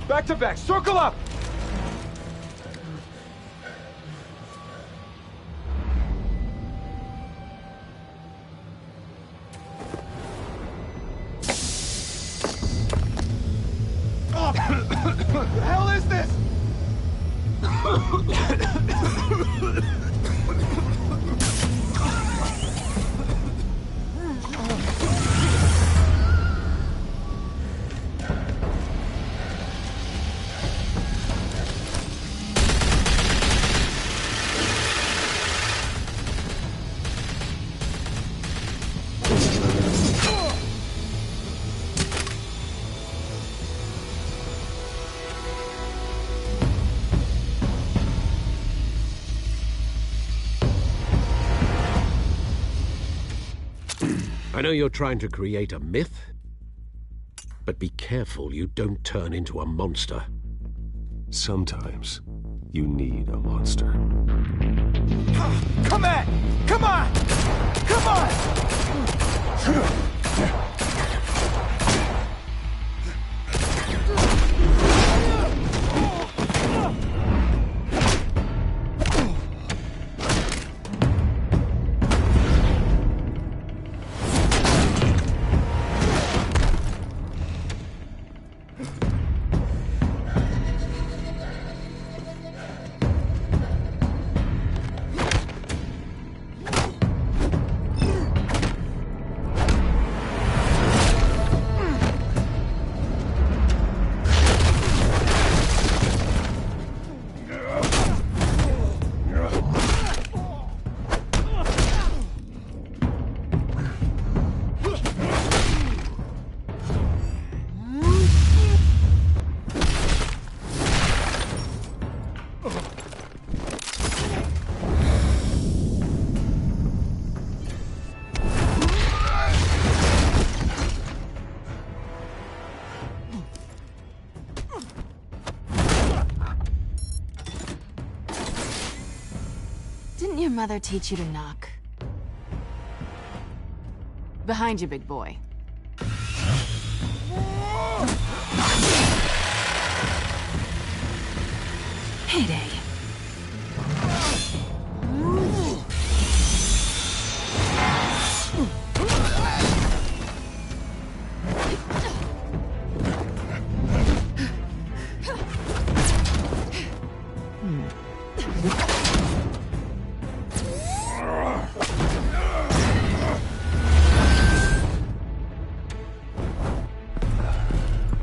Back to back, circle up! What the hell is this? I know you're trying to create a myth, but be careful you don't turn into a monster. Sometimes you need a monster. Come on! Come on! Come on! Didn't your mother teach you to knock? Behind you, big boy. Heyday.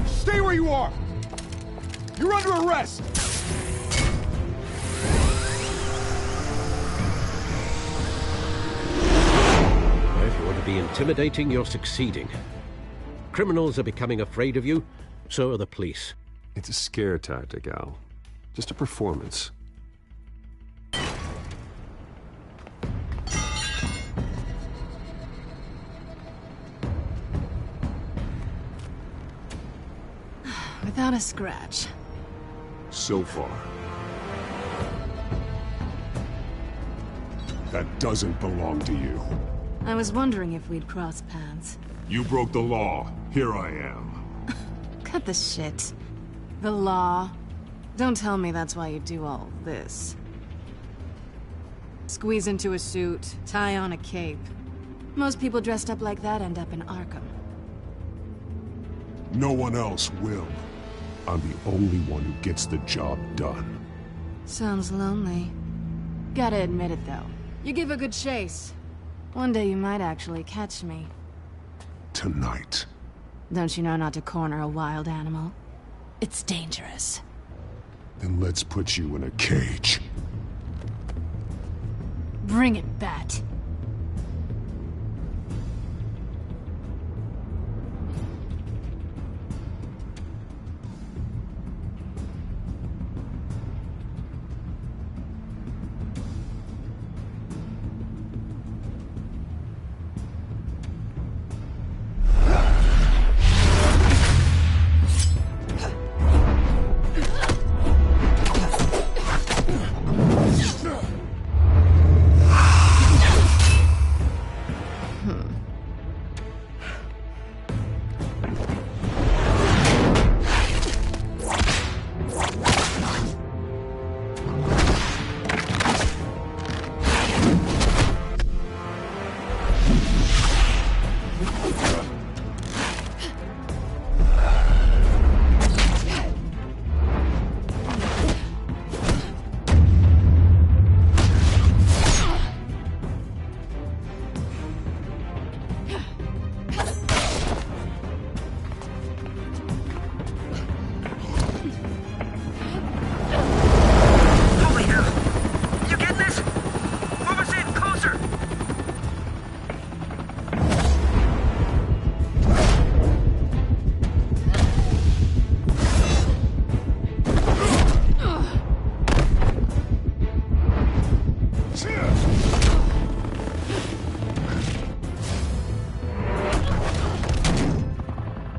Stay where you are! You're under arrest! If you want to be intimidating, you're succeeding. Criminals are becoming afraid of you, so are the police. It's a scare tactic, Al. Just a performance. Without a scratch. So far. That doesn't belong to you. I was wondering if we'd cross paths. You broke the law. Here I am. Cut the shit. The law. Don't tell me that's why you do all this. Squeeze into a suit, tie on a cape. Most people dressed up like that end up in Arkham. No one else will. I'm the only one who gets the job done. Sounds lonely. Gotta admit it, though. You give a good chase. One day you might actually catch me. Tonight. Don't you know not to corner a wild animal? It's dangerous. Then let's put you in a cage. Bring it, Bat.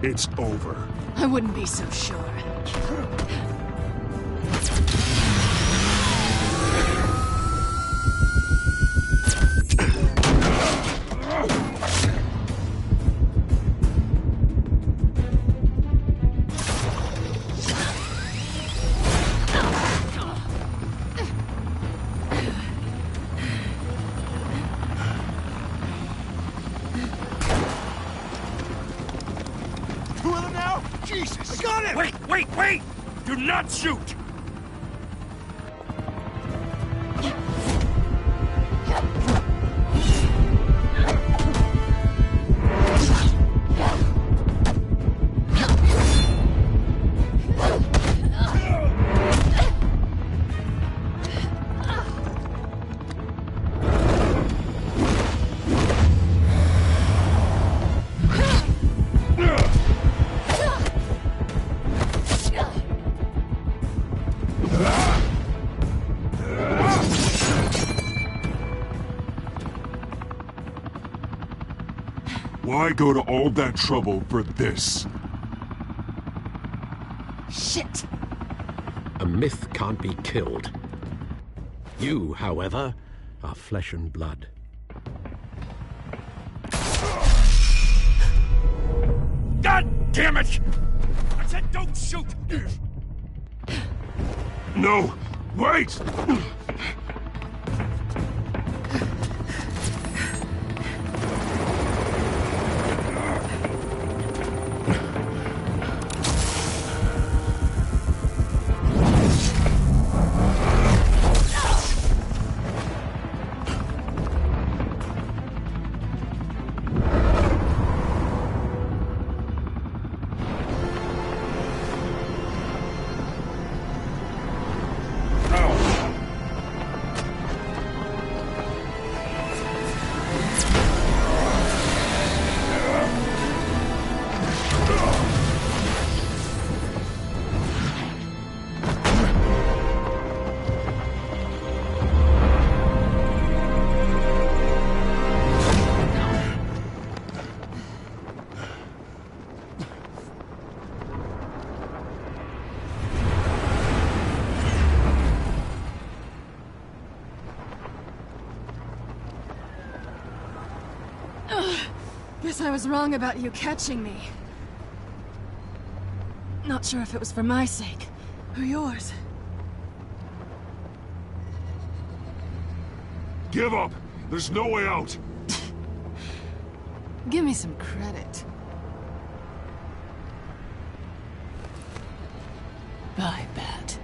It's over. I wouldn't be so sure. Two of them now? Jesus! I got him! Wait! Do not shoot! Why go to all that trouble for this? Shit! A myth can't be killed. You, however, are flesh and blood. God damn it! I said don't shoot! No! Wait! Guess I was wrong about you catching me. Not sure if it was for my sake, or yours. Give up! There's no way out! Give me some credit. I bet.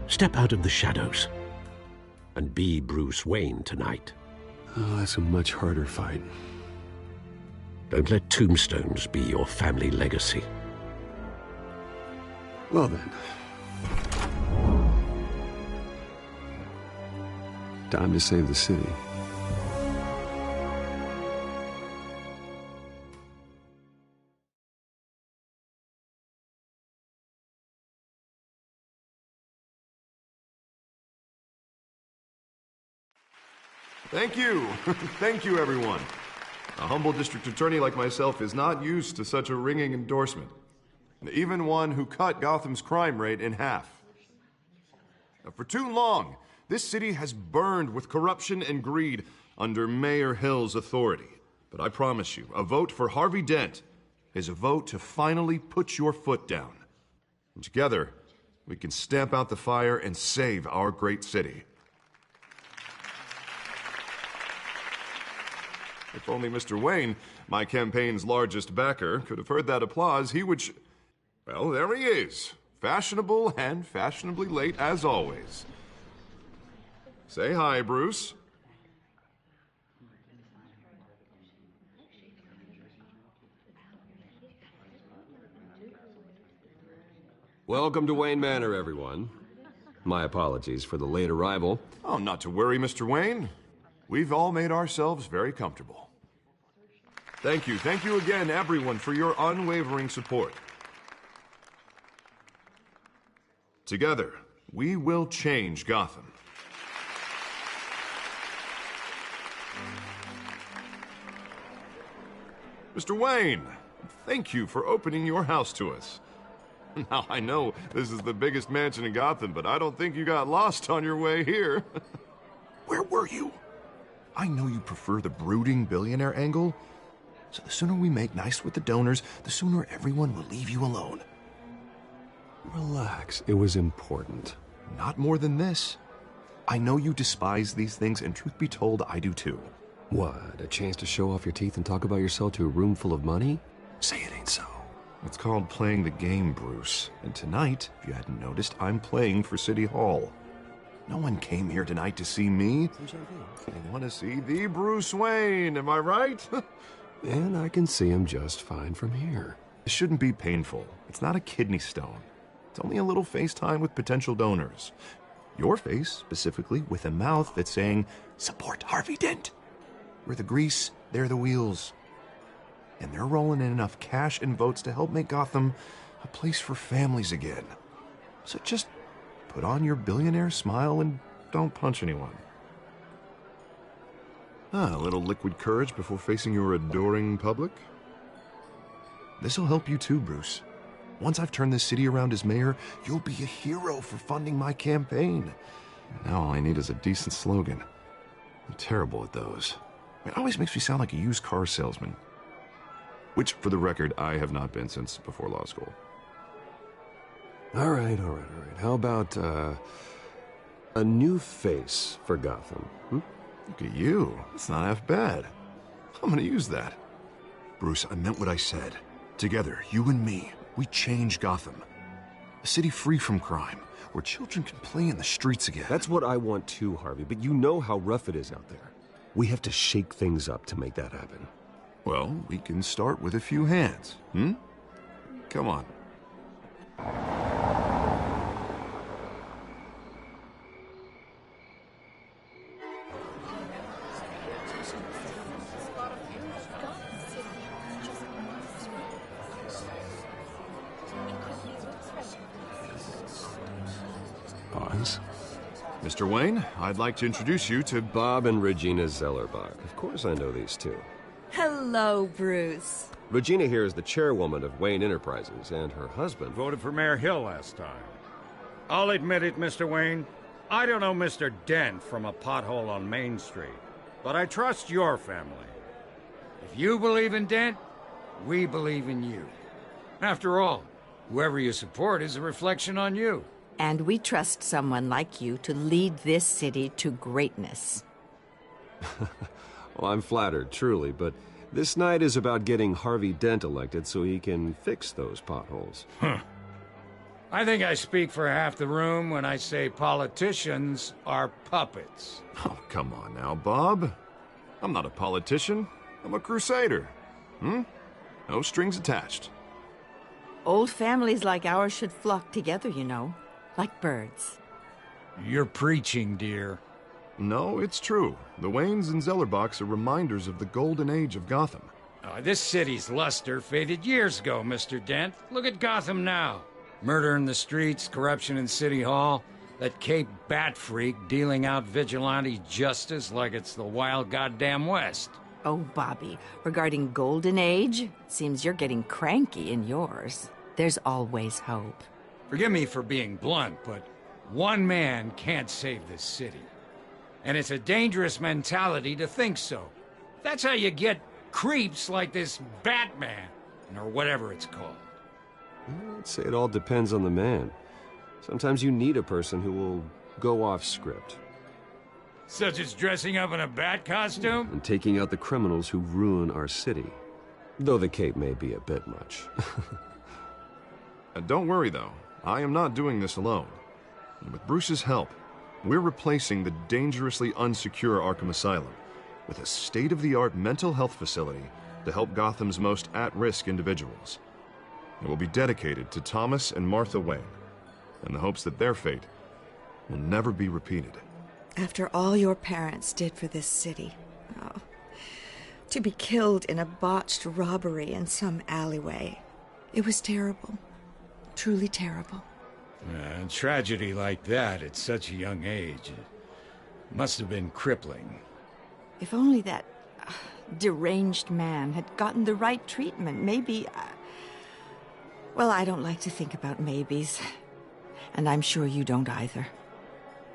Step out of the shadows and be Bruce Wayne tonight. Oh, that's a much harder fight. Don't let tombstones be your family legacy. Well then. Time to save the city. Thank you. Thank you, everyone. A humble district attorney like myself is not used to such a ringing endorsement. Even one who cut Gotham's crime rate in half. For too long, this city has burned with corruption and greed under Mayor Hill's authority. But I promise you, a vote for Harvey Dent is a vote to finally put your foot down. And together, we can stamp out the fire and save our great city. If only Mr. Wayne, my campaign's largest backer, could have heard that applause, he would well, there he is. Fashionable and fashionably late as always. Say hi, Bruce. Welcome to Wayne Manor, everyone. My apologies for the late arrival. Oh, not to worry, Mr. Wayne. we've all made ourselves very comfortable. Thank you again, everyone, for your unwavering support. Together, we will change Gotham. Mr. Wayne, thank you for opening your house to us. Now, I know this is the biggest mansion in Gotham, but I don't think you got lost on your way here. Where were you? I know you prefer the brooding billionaire angle, so the sooner we make nice with the donors, the sooner everyone will leave you alone. Relax, it was important. Not more than this. I know you despise these things, and truth be told, I do too. What, a chance to show off your teeth and talk about yourself to a room full of money? Say it ain't so. It's called playing the game, Bruce. And tonight, if you hadn't noticed, I'm playing for City Hall. No one came here tonight to see me. They want to see the Bruce Wayne, am I right? And I can see him just fine from here. It shouldn't be painful. It's not a kidney stone. It's only a little FaceTime with potential donors. Your face, specifically, with a mouth that's saying, support Harvey Dent. We're the grease, they're the wheels. And they're rolling in enough cash and votes to help make Gotham a place for families again. So just put on your billionaire smile and don't punch anyone. A little liquid courage before facing your adoring public. This'll help you too, Bruce. Once I've turned this city around as mayor, you'll be a hero for funding my campaign. Now all I need is a decent slogan. I'm terrible at those. It always makes me sound like a used car salesman. Which, for the record, I have not been since before law school. All right. How about, a new face for Gotham, Look at you. It's not half bad. I'm gonna use that. Bruce, I meant what I said. Together, you and me, we change Gotham. A city free from crime, where children can play in the streets again. That's what I want too, Harvey, but you know how rough it is out there. We have to shake things up to make that happen. Well, we can start with a few hands, Come on. Pause. Mr. Wayne, I'd like to introduce you to Bob and Regina Zellerbach. Of course I know these two. Hello, Bruce. Regina here is the chairwoman of Wayne Enterprises, and her husband... Voted for Mayor Hill last time. I'll admit it, Mr. Wayne. I don't know Mr. Dent from a pothole on Main Street, but I trust your family. If you believe in Dent, we believe in you. After all, whoever you support is a reflection on you. And we trust someone like you to lead this city to greatness. Well, I'm flattered, truly, but this night is about getting Harvey Dent elected so he can fix those potholes. I think I speak for half the room when I say politicians are puppets. Oh, come on now, Bob. I'm not a politician. I'm a crusader. No strings attached. Old families like ours should flock together, you know, like birds. You're preaching, dear. No, it's true. The Waynes and Zellerbachs are reminders of the golden age of Gotham. This city's luster faded years ago, Mr. Dent. Look at Gotham now. Murder in the streets, corruption in City Hall, that Cape Bat freak dealing out vigilante justice like it's the wild goddamn West. Oh, Bobby, regarding Golden Age, it seems you're getting cranky in yours. There's always hope. Forgive me for being blunt, but one man can't save this city. And it's a dangerous mentality to think so. That's how you get creeps like this Batman, or whatever it's called. I'd say it all depends on the man. Sometimes you need a person who will go off script. Such as dressing up in a bat costume? And taking out the criminals who ruin our city. Though the cape may be a bit much. Don't worry, though. I am not doing this alone. And with Bruce's help, we're replacing the dangerously unsecure Arkham Asylum with a state-of-the-art mental health facility to help Gotham's most at-risk individuals. It will be dedicated to Thomas and Martha Wayne, in the hopes that their fate will never be repeated. After all your parents did for this city. Oh, to be killed in a botched robbery in some alleyway. It was terrible. Truly terrible. A tragedy like that at such a young age must have been crippling. If only that deranged man had gotten the right treatment, maybe... Well, I don't like to think about maybes. And I'm sure you don't either.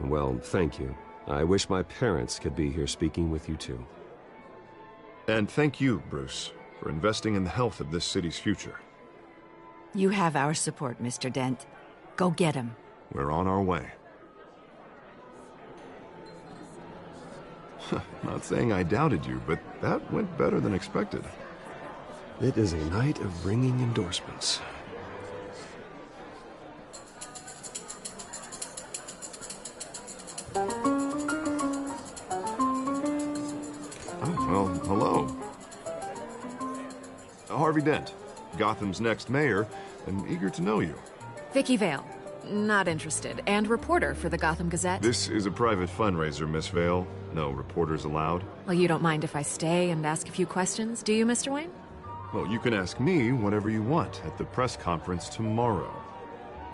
Well, thank you. I wish my parents could be here speaking with you too. And thank you, Bruce, for investing in the health of this city's future. You have our support, Mr. Dent. Go get him. We're on our way. Not saying I doubted you, but that went better than expected. It is a night of ringing endorsements. Well, hello. Harvey Dent, Gotham's next mayor, and eager to know you. Vicky Vale. Not interested. And reporter for the Gotham Gazette. This is a private fundraiser, Miss Vale. No reporters allowed. Well, you don't mind if I stay and ask a few questions, do you, Mr. Wayne? Well, you can ask me whatever you want at the press conference tomorrow.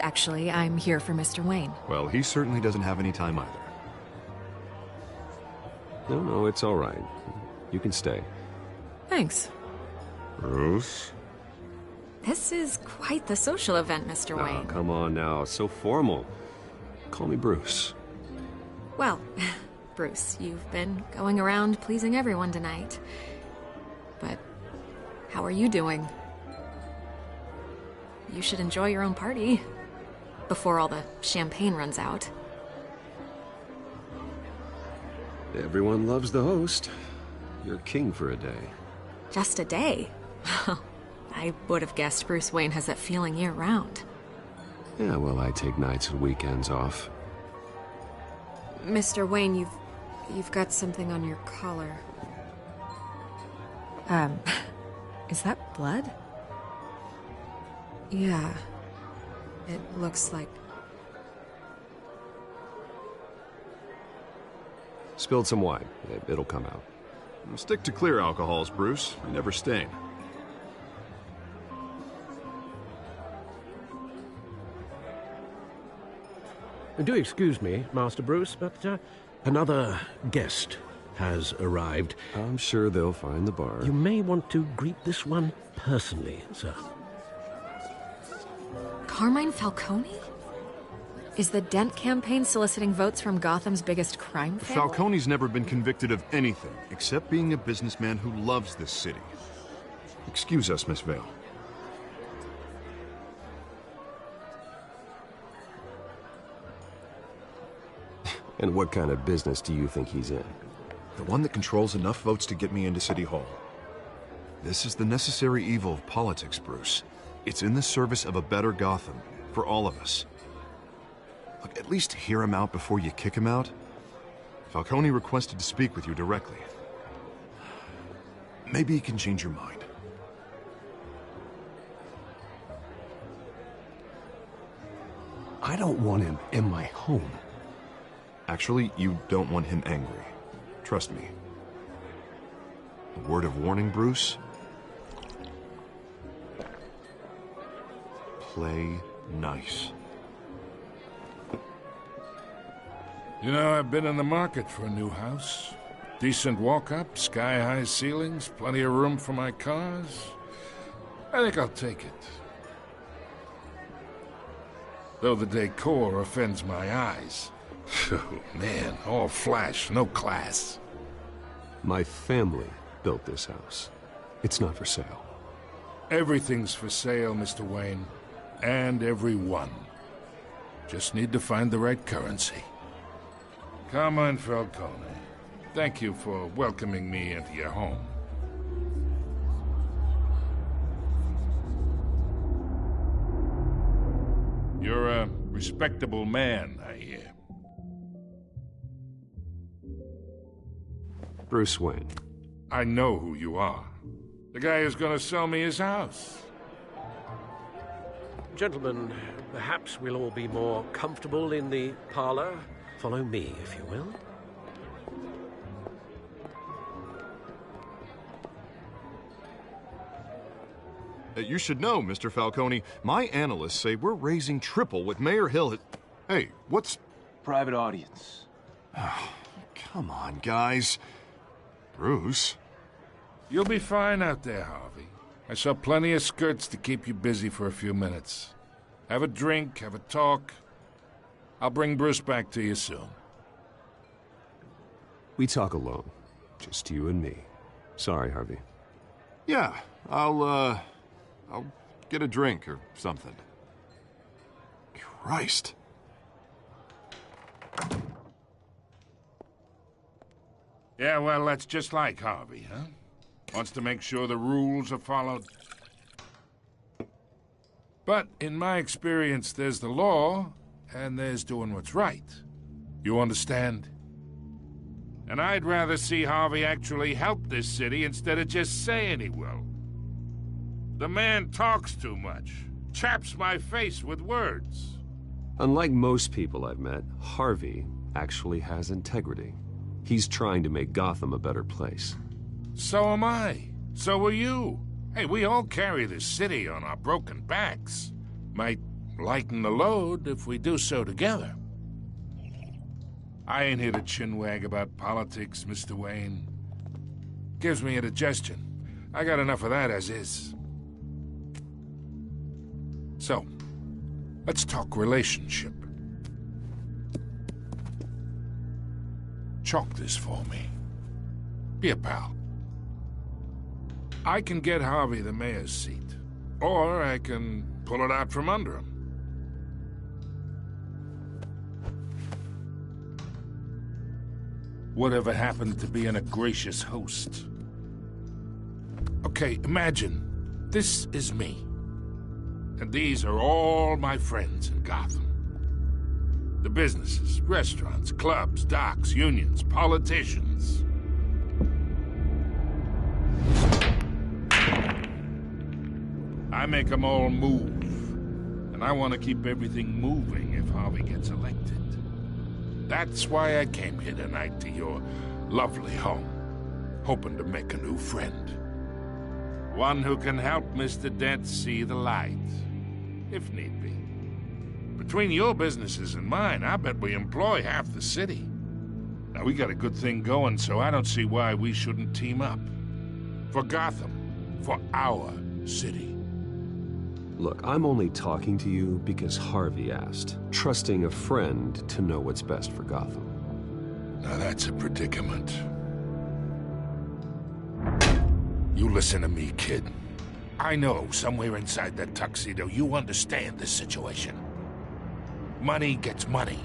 Actually, I'm here for Mr. Wayne. Well, he certainly doesn't have any time either. No, it's all right. You can stay. Thanks. Bruce? This is quite the social event, Mr. Oh, Wayne. come on now. So formal. Call me Bruce. Well, Bruce, you've been going around pleasing everyone tonight. But how are you doing? You should enjoy your own party before all the champagne runs out. Everyone loves the host. You're king for a day. Just a day? I would have guessed Bruce Wayne has that feeling year-round. Yeah, well, I take nights and weekends off. Mr. Wayne, you've got something on your collar. Is that blood? Yeah. It looks like... Spilled some wine. It'll come out. Stick to clear alcohols, Bruce. They never stain. Do excuse me, Master Bruce, but another guest has arrived. I'm sure they'll find the bar. You may want to greet this one personally, sir. Carmine Falcone? Is the Dent campaign soliciting votes from Gotham's biggest crime family? Falcone's never been convicted of anything except being a businessman who loves this city. Excuse us, Miss Vale. And what kind of business do you think he's in? The one that controls enough votes to get me into City Hall. This is the necessary evil of politics, Bruce. It's in the service of a better Gotham, for all of us. Look, at least hear him out before you kick him out. Falcone requested to speak with you directly. Maybe he can change your mind. I don't want him in my home. Actually, you don't want him angry. Trust me. A word of warning, Bruce? Play nice. You know, I've been in the market for a new house. Decent walk-up, sky-high ceilings, plenty of room for my cars. I think I'll take it. Though the decor offends my eyes. Oh, man, all flash, no class. My family built this house. It's not for sale. Everything's for sale, Mr. Wayne. And everyone. Just need to find the right currency. Carmine Falcone, thank you for welcoming me into your home. You're a respectable man, I hear. Bruce Wayne. I know who you are. The guy who's gonna sell me his house. Gentlemen, perhaps we'll all be more comfortable in the parlor. Follow me, if you will. You should know, Mr. Falcone, my analysts say we're raising triple what Mayor Hill had... Hey, what's... Private audience. Come on, guys. Bruce? You'll be fine out there, Harvey. I saw plenty of skirts to keep you busy for a few minutes. Have a drink, have a talk. I'll bring Bruce back to you soon. We talk alone. Just you and me. Sorry, Harvey. Yeah, I'll get a drink or something. Christ. Yeah, well, that's just like Harvey, huh? Wants to make sure the rules are followed. But in my experience, there's the law, and there's doing what's right. You understand? And I'd rather see Harvey actually help this city instead of just saying he will. The man talks too much, chaps my face with words. Unlike most people I've met, Harvey actually has integrity. He's trying to make Gotham a better place. So am I. So are you. Hey, we all carry this city on our broken backs. Might lighten the load if we do so together. I ain't here to chinwag about politics, Mr. Wayne. Gives me indigestion. I got enough of that as is. So, let's talk relationship. Chalk this for me. Be a pal. I can get Harvey the mayor's seat, or I can pull it out from under him. Whatever happened to being a gracious host? Okay, imagine, this is me. And these are all my friends in Gotham. The businesses, restaurants, clubs, docks, unions, politicians. I make them all move. And I want to keep everything moving if Harvey gets elected. That's why I came here tonight to your lovely home, hoping to make a new friend. One who can help Mr. Dent see the light, if need be. Between your businesses and mine, I bet we employ half the city. Now, we got a good thing going, so I don't see why we shouldn't team up. For Gotham, for our city. Look, I'm only talking to you because Harvey asked, trusting a friend to know what's best for Gotham. Now that's a predicament. You listen to me, kid. I know somewhere inside that tuxedo you understand this situation. Money gets money.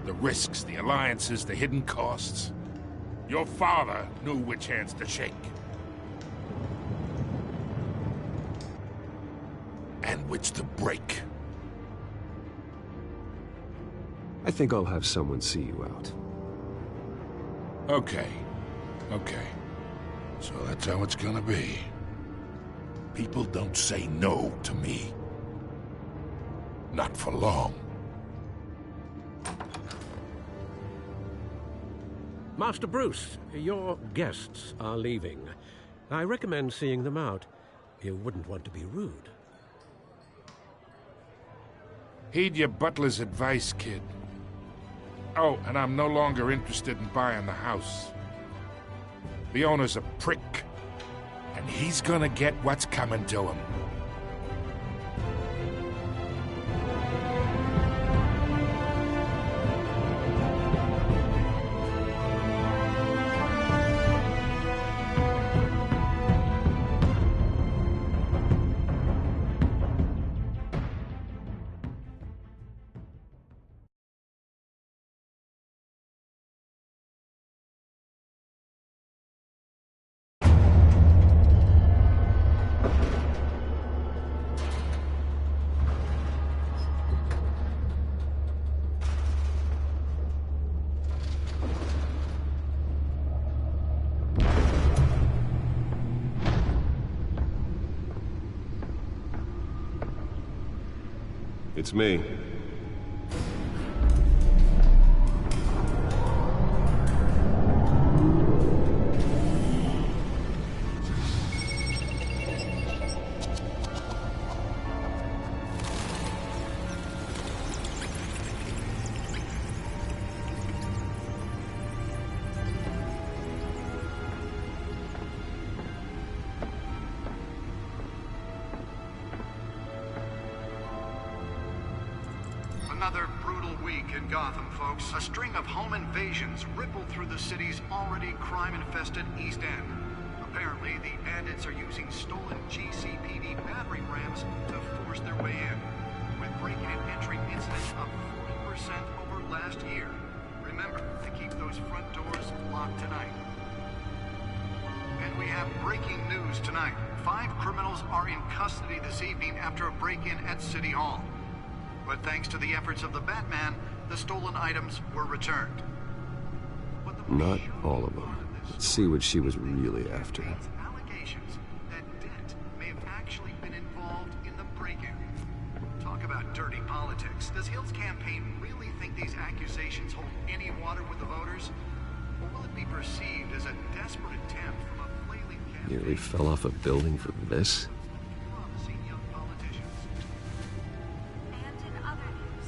The risks, the alliances, the hidden costs. Your father knew which hands to shake. And which to break. I think I'll have someone see you out. Okay. So that's how it's gonna be. People don't say no to me. Not for long. Master Bruce, your guests are leaving. I recommend seeing them out. You wouldn't want to be rude. Heed your butler's advice, kid. Oh, and I'm no longer interested in buying the house. The owner's a prick, and he's gonna get what's coming to him. It's me. Another brutal week in Gotham, folks. A string of home invasions rippled through the city's already crime-infested East End. Apparently, the bandits are using stolen GCPD battering rams to force their way in, with break-in and entry incidents up 40% over last year. Remember to keep those front doors locked tonight. And we have breaking news tonight. 5 criminals are in custody this evening after a break-in at City Hall. But thanks to the efforts of the Batman, the stolen items were returned. Not all of them. Let's see what she was really after. Allegations that Dent may have actually been involved in the break-in. Talk about dirty politics. Does Hill's campaign really think these accusations hold any water with the voters? Or will it be perceived as a desperate attempt from a flailing campaign? Nearly fell off a building for this? Promising young politicians. And in other news,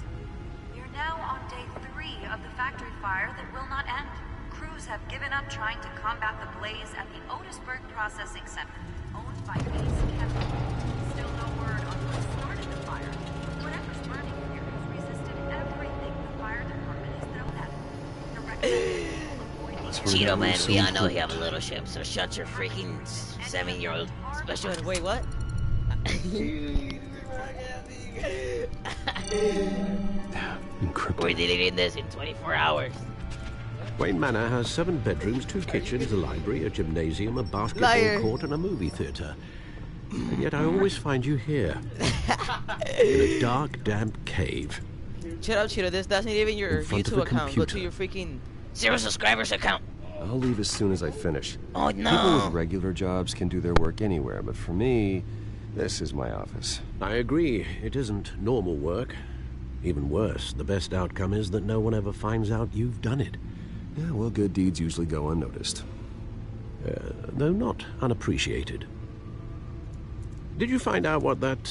we are now on day 3 of the factory fire that will not end. Crews have given up trying to combat the blaze at the Otisburg Processing Center, owned by Ace Chemical. Still no word on what started the fire. Whatever's burning here has resisted everything the fire department has thrown at it. Chito, man, we all know you have a little ship, so shut your freaking 7-year-old special. Wait, what? We're deleting this in 24 hours. Wayne Manor has 7 bedrooms, 2 kitchens, a library, a gymnasium, a basketball court, and a movie theater. And yet I always find you here, in a dark, damp cave. Shut up, Chito. That's not even your YouTube account. Go to your freaking 0 subscribers account. I'll leave as soon as I finish. Oh, no. People with regular jobs can do their work anywhere, but for me, this is my office. I agree. It isn't normal work. Even worse, the best outcome is that no one ever finds out you've done it. Yeah, well, good deeds usually go unnoticed. Though not unappreciated. Did you find out what that,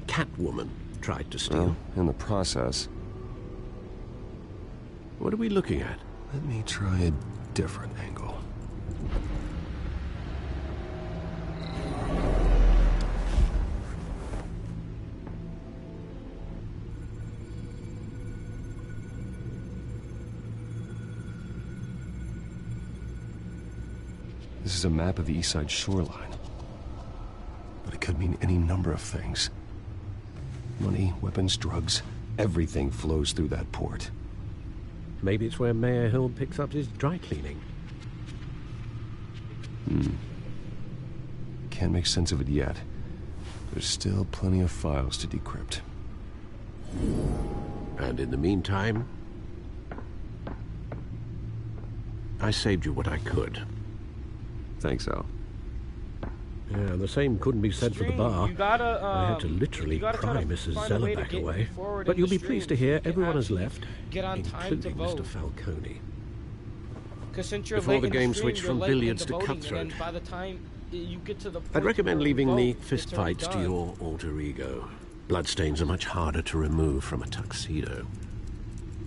Catwoman tried to steal? Well, in the process. What are we looking at? Let me try a different angle. This is a map of the East Side shoreline. But it could mean any number of things. Money, weapons, drugs, everything flows through that port. Maybe it's where Mayor Hill picks up his dry cleaning. Can't make sense of it yet. There's still plenty of files to decrypt. And in the meantime, I saved you what I could. Thanks, Al. Yeah, the same couldn't be said for the bar. You gotta, I had to literally pry Mrs. Zellerback away. But you'll be pleased to hear everyone has left, including Mr. Falcone. Before the game switched from billiards to cutthroat, I'd recommend leaving the fistfights to your alter ego. Bloodstains are much harder to remove from a tuxedo.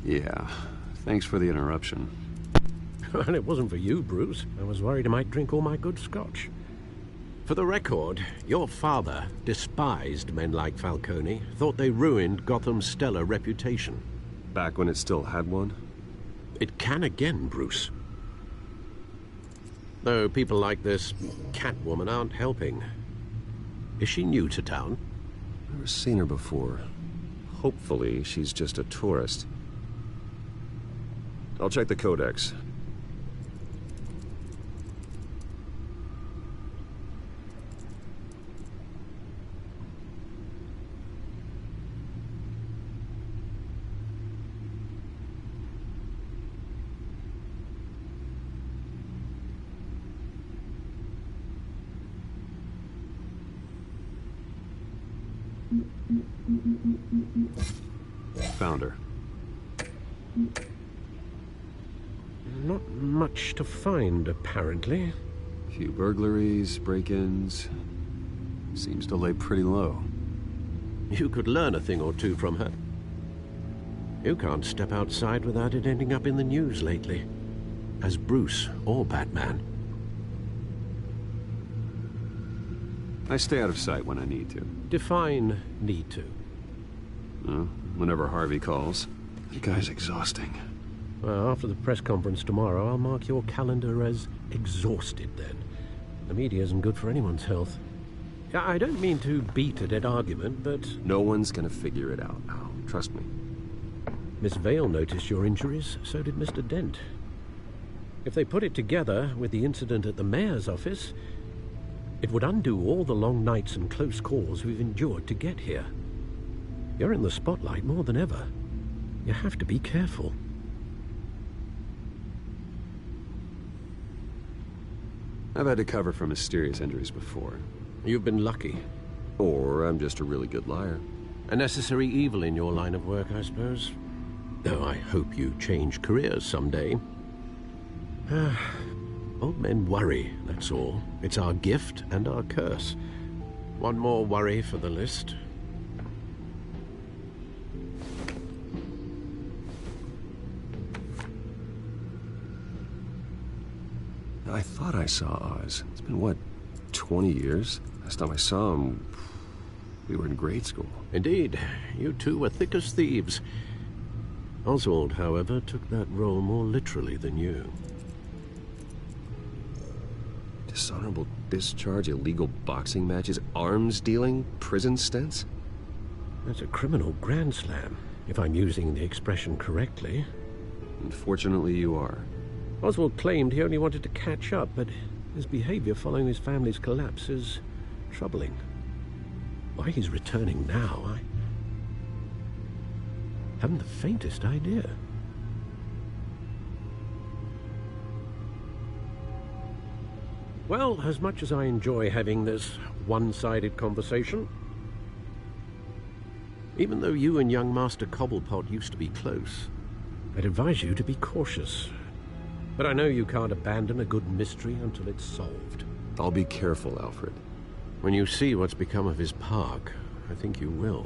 Yeah, thanks for the interruption. Well, it wasn't for you, Bruce. I was worried I might drink all my good scotch. For the record, your father despised men like Falcone, thought they ruined Gotham's stellar reputation. Back when it still had one? It can again, Bruce. Though people like this Catwoman aren't helping. Is she new to town? Never seen her before. Hopefully, she's just a tourist. I'll check the codex. Found her. Not much to find, apparently. Few burglaries, break-ins. Seems to lay pretty low. You could learn a thing or two from her. You can't step outside without it ending up in the news lately. As Bruce or Batman. I stay out of sight when I need to. Define need to. Whenever Harvey calls. The guy's exhausting. Well, after the press conference tomorrow, I'll mark your calendar as exhausted then. The media isn't good for anyone's health. I don't mean to beat a dead argument, but... No one's gonna figure it out, Al. Trust me. Miss Vale noticed your injuries, so did Mr. Dent. If they put it together with the incident at the mayor's office, it would undo all the long nights and close calls we've endured to get here. You're in the spotlight more than ever. You have to be careful. I've had to cover for mysterious injuries before. You've been lucky. Or I'm just a really good liar. A necessary evil in your line of work, I suppose. Though I hope you change careers someday. Old men worry, that's all. It's our gift and our curse. One more worry for the list. I thought I saw Oz. It's been, what, 20 years? Last time I saw him, we were in grade school. Indeed. You two were thick as thieves. Oswald, however, took that role more literally than you. Dishonorable discharge, illegal boxing matches, arms dealing, prison stints? That's a criminal grand slam, if I'm using the expression correctly. Unfortunately, you are. Oswald claimed he only wanted to catch up, but his behavior following his family's collapse is troubling. Why he's returning now, I haven't the faintest idea. Well, as much as I enjoy having this one-sided conversation, even though you and young Master Cobblepot used to be close, I'd advise you to be cautious. But I know you can't abandon a good mystery until it's solved. I'll be careful, Alfred. When you see what's become of his park, I think you will.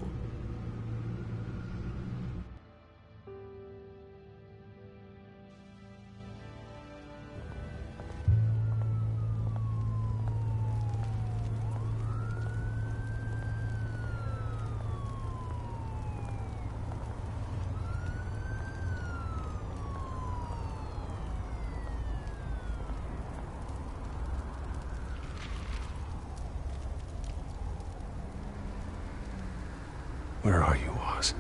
Where are you, Oz?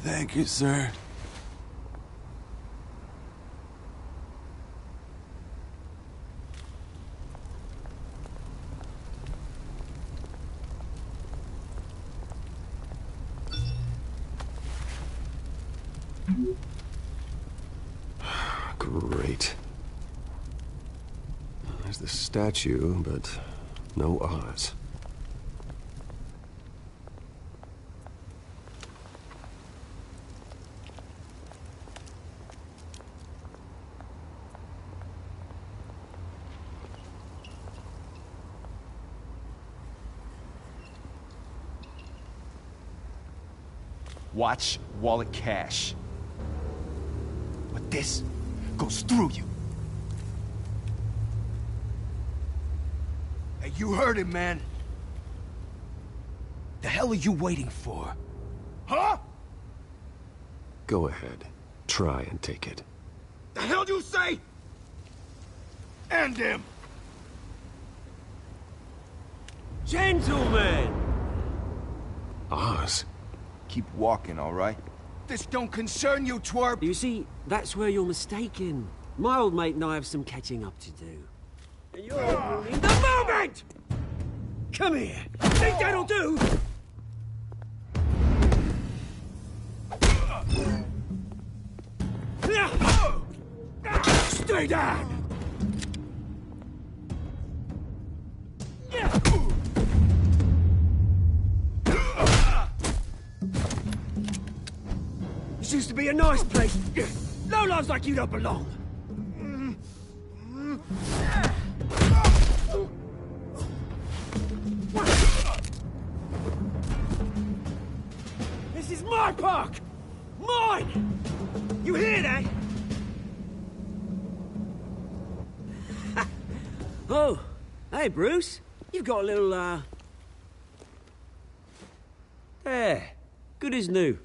Thank you, sir. Great. There's the statue, but no Oz. Watch, wallet, cash. But this goes through you. Hey, you heard him, man. The hell are you waiting for? Huh? Go ahead. Try and take it. The hell do you say? End him! Gentlemen! Oz. Keep walking, all right? This don't concern you, twerp! You see, that's where you're mistaken. My old mate and I have some catching up to do. And you're ruining the moment! Come here! Think that'll do? Stay down! This used to be a nice place. Lowlifes like you don't belong. This is my park! Mine! You hear that? Oh, hey, Bruce. You've got a little, There. Good as new.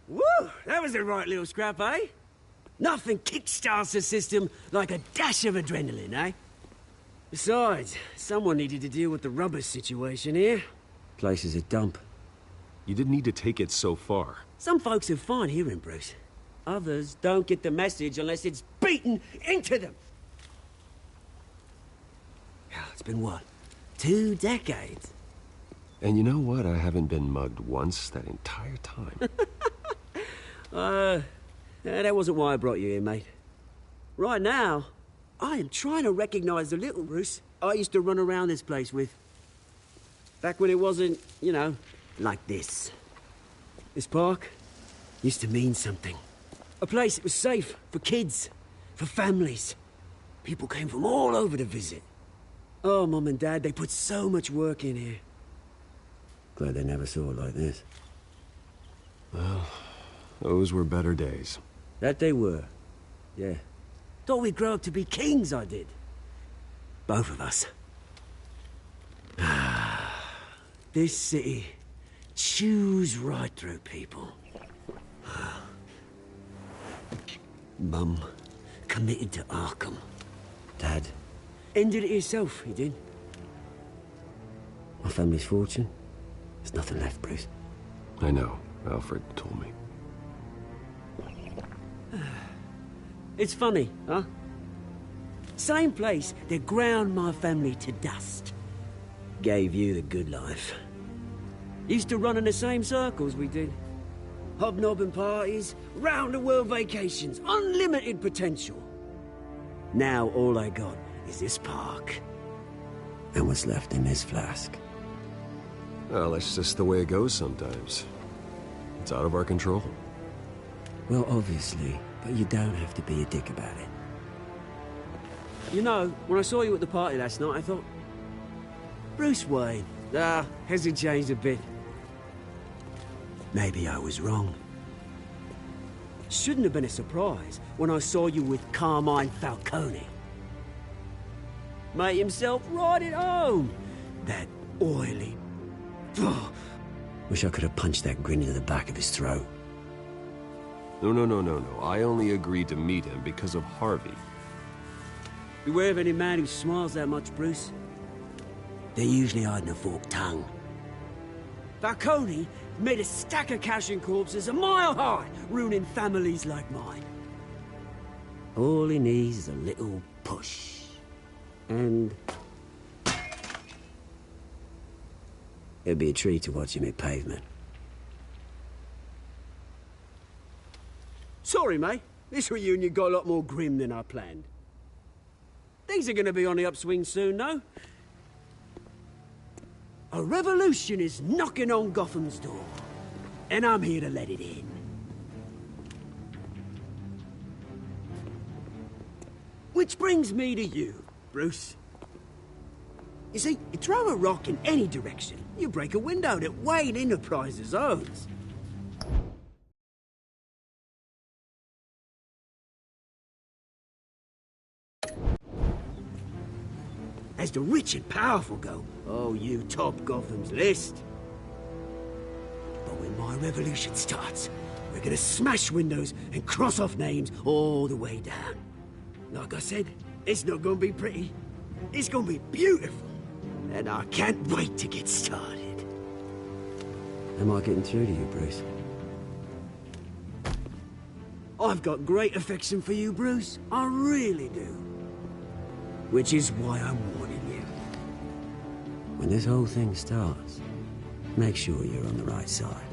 Woo! That was a right little scrap, eh? Nothing kickstarts the system like a dash of adrenaline, eh? Besides, someone needed to deal with the rubber situation here. Place is a dump. You didn't need to take it so far. Some folks are fine hearing, Bruce. Others don't get the message unless it's beaten into them. It's been, what, 2 decades? And you know what? I haven't been mugged once that entire time. That wasn't why I brought you here, mate. Right now, I am trying to recognize the little Bruce I used to run around this place with. Back when it wasn't, you know, like this. This park used to mean something. A place that was safe for kids, for families. People came from all over to visit. Oh, Mum and Dad, they put so much work in here. Glad they never saw it like this. Well, those were better days. That they were. Yeah. Thought we'd grow up to be kings, I did. Both of us. This city chews right through people. Mum committed to Arkham. Dad ended it himself, he did. My family's fortune. There's nothing left, Bruce. I know. Alfred told me. It's funny, huh? Same place that ground my family to dust. Gave you the good life. Used to run in the same circles we did. Hobnobbing parties, round-the-world vacations, unlimited potential. Now all I got is this park. And what's left in this flask. Well, that's just the way it goes sometimes. It's out of our control. Well, obviously, but you don't have to be a dick about it. You know, when I saw you at the party last night, I thought... Bruce Wayne. Hasn't changed a bit. Maybe I was wrong. Shouldn't have been a surprise when I saw you with Carmine Falcone. Made himself right at home. That oily... Wish I could have punched that grin into the back of his throat. No. I only agreed to meet him because of Harvey. Beware of any man who smiles that much, Bruce. They're usually hiding a forked tongue. Falcone made a stack of cash and corpses a mile high, ruining families like mine. All he needs is a little push. And... it'd be a treat to watch him hit pavement. Sorry, mate. This reunion got a lot more grim than I planned. Things are gonna be on the upswing soon, no? A revolution is knocking on Gotham's door. And I'm here to let it in. Which brings me to you, Bruce. You see, you throw a rock in any direction, you break a window that Wayne Enterprises owns. As the rich and powerful go, oh, you top Gotham's list. But when my revolution starts, we're gonna smash windows and cross off names all the way down. Like I said, it's not gonna be pretty. It's gonna be beautiful. And I can't wait to get started. Am I getting through to you, Bruce? I've got great affection for you, Bruce. I really do. Which is why I'm warning you. When this whole thing starts, make sure you're on the right side.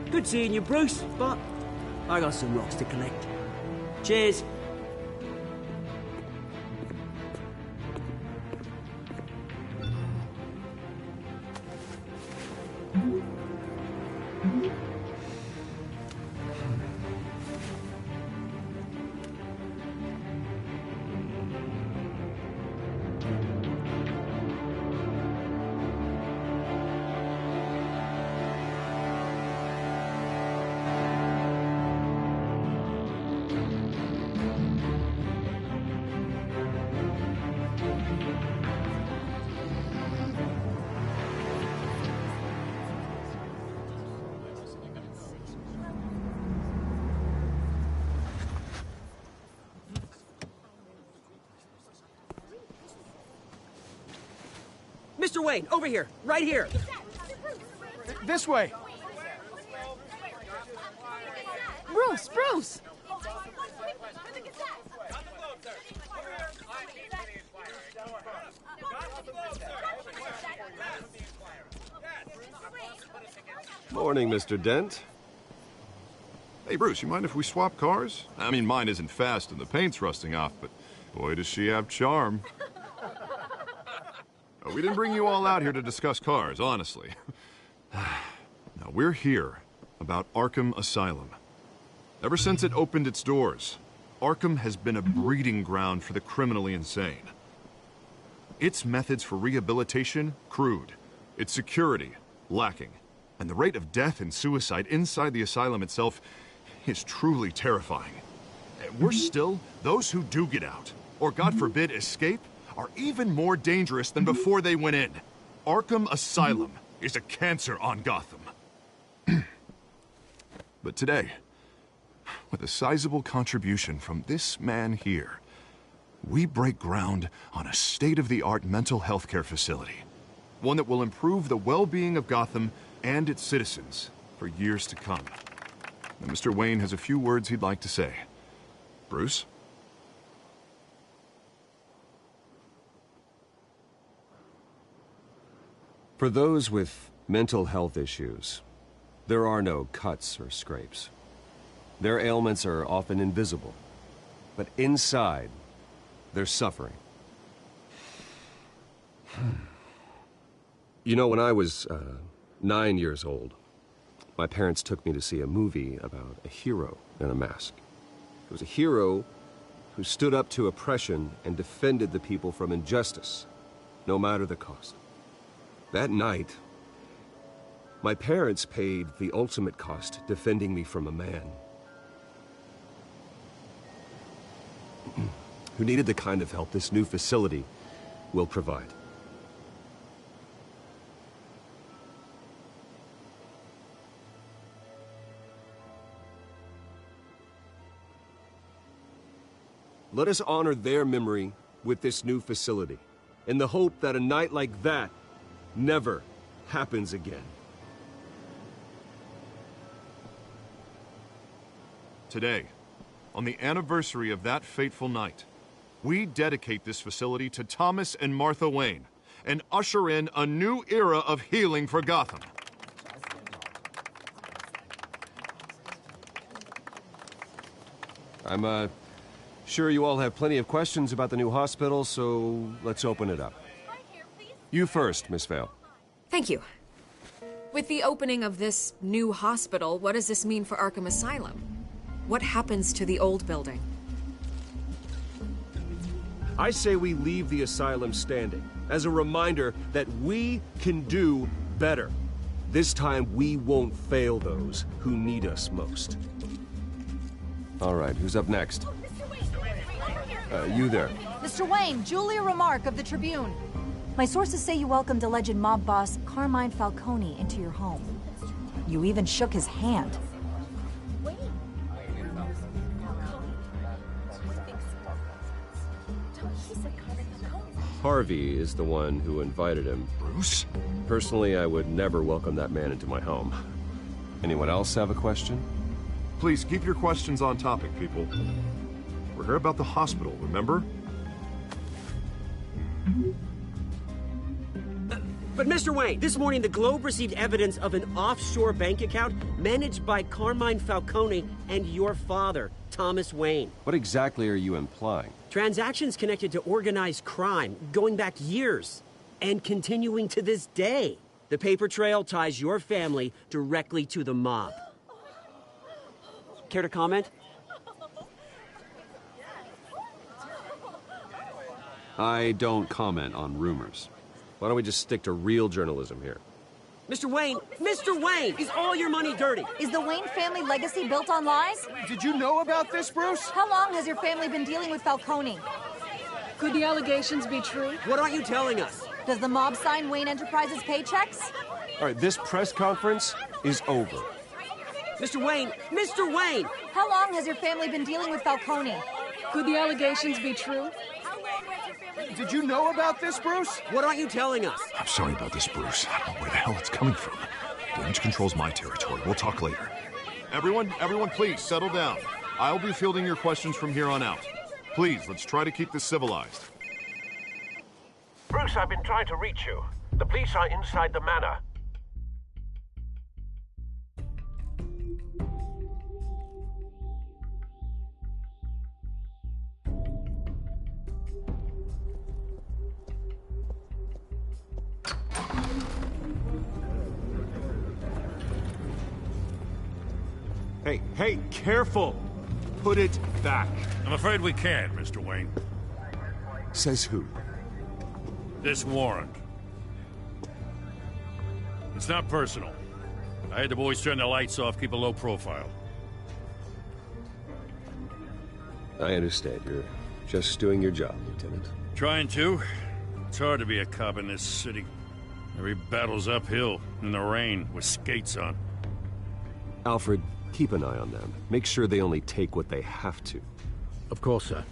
Good seeing you, Bruce, but I got some rocks to collect. Cheers. Mr. Wayne, over here, right here. This way. Bruce, Bruce! Morning, Mr. Dent. Hey, Bruce, you mind if we swap cars? I mean, mine isn't fast and the paint's rusting off, but boy, does she have charm. We didn't bring you all out here to discuss cars, honestly. Now, we're here about Arkham Asylum. Ever since it opened its doors, Arkham has been a breeding ground for the criminally insane. Its methods for rehabilitation, crude. Its security, lacking. And the rate of death and suicide inside the asylum itself is truly terrifying. Worse still, those who do get out, or God forbid, escape, are even more dangerous than before they went in. Arkham Asylum is a cancer on Gotham. But today, with a sizable contribution from this man here, we break ground on a state-of-the-art mental health care facility. One that will improve the well-being of Gotham and its citizens for years to come. Now, Mr. Wayne has a few words he'd like to say. Bruce? For those with mental health issues, there are no cuts or scrapes. Their ailments are often invisible, but inside, they're suffering. You know, when I was 9 years old, my parents took me to see a movie about a hero in a mask. It was a hero who stood up to oppression and defended the people from injustice, no matter the cost. That night, my parents paid the ultimate cost defending me from a man who needed the kind of help this new facility will provide. Let us honor their memory with this new facility, in the hope that a night like that never happens again. Today, on the anniversary of that fateful night, we dedicate this facility to Thomas and Martha Wayne and usher in a new era of healing for Gotham. I'm sure you all have plenty of questions about the new hospital, so let's open it up. You first, Miss Vale. Thank you. With the opening of this new hospital, what does this mean for Arkham Asylum? What happens to the old building? I say we leave the asylum standing, as a reminder that we can do better. This time, we won't fail those who need us most. All right, who's up next? You there. Mr. Wayne, Julia Remark of the Tribune. My sources say you welcomed alleged mob boss Carmine Falcone into your home. You even shook his hand. Harvey is the one who invited him. Bruce? Personally, I would never welcome that man into my home. Anyone else have a question? Please, keep your questions on topic, people. We're here about the hospital, remember? But Mr. Wayne, this morning the Globe received evidence of an offshore bank account managed by Carmine Falcone and your father, Thomas Wayne. What exactly are you implying? Transactions connected to organized crime, going back years, and continuing to this day. The paper trail ties your family directly to the mob. Care to comment? I don't comment on rumors. Why don't we just stick to real journalism here? Mr. Wayne, is all your money dirty? Is the Wayne family legacy built on lies? Did you know about this, Bruce? How long has your family been dealing with Falcone? Could the allegations be true? What aren't you telling us? Does the mob sign Wayne Enterprises paychecks? All right, this press conference is over. Mr. Wayne! How long has your family been dealing with Falcone? Could the allegations be true? Did you know about this, Bruce? What aren't you telling us? I'm sorry about this, Bruce. I don't know where the hell it's coming from. Damage control's my territory. We'll talk later. Everyone, please, settle down. I'll be fielding your questions from here on out. Please, let's try to keep this civilized. Bruce, I've been trying to reach you. The police are inside the manor. Hey, careful! Put it back. I'm afraid we can't, Mr. Wayne. Says who? This warrant. It's not personal. I had the boys turn the lights off, keep a low profile. I understand. You're just doing your job, Lieutenant. Trying to. It's hard to be a cop in this city. Every battle's uphill, in the rain, with skates on. Alfred, keep an eye on them. Make sure they only take what they have to. Of course, sir.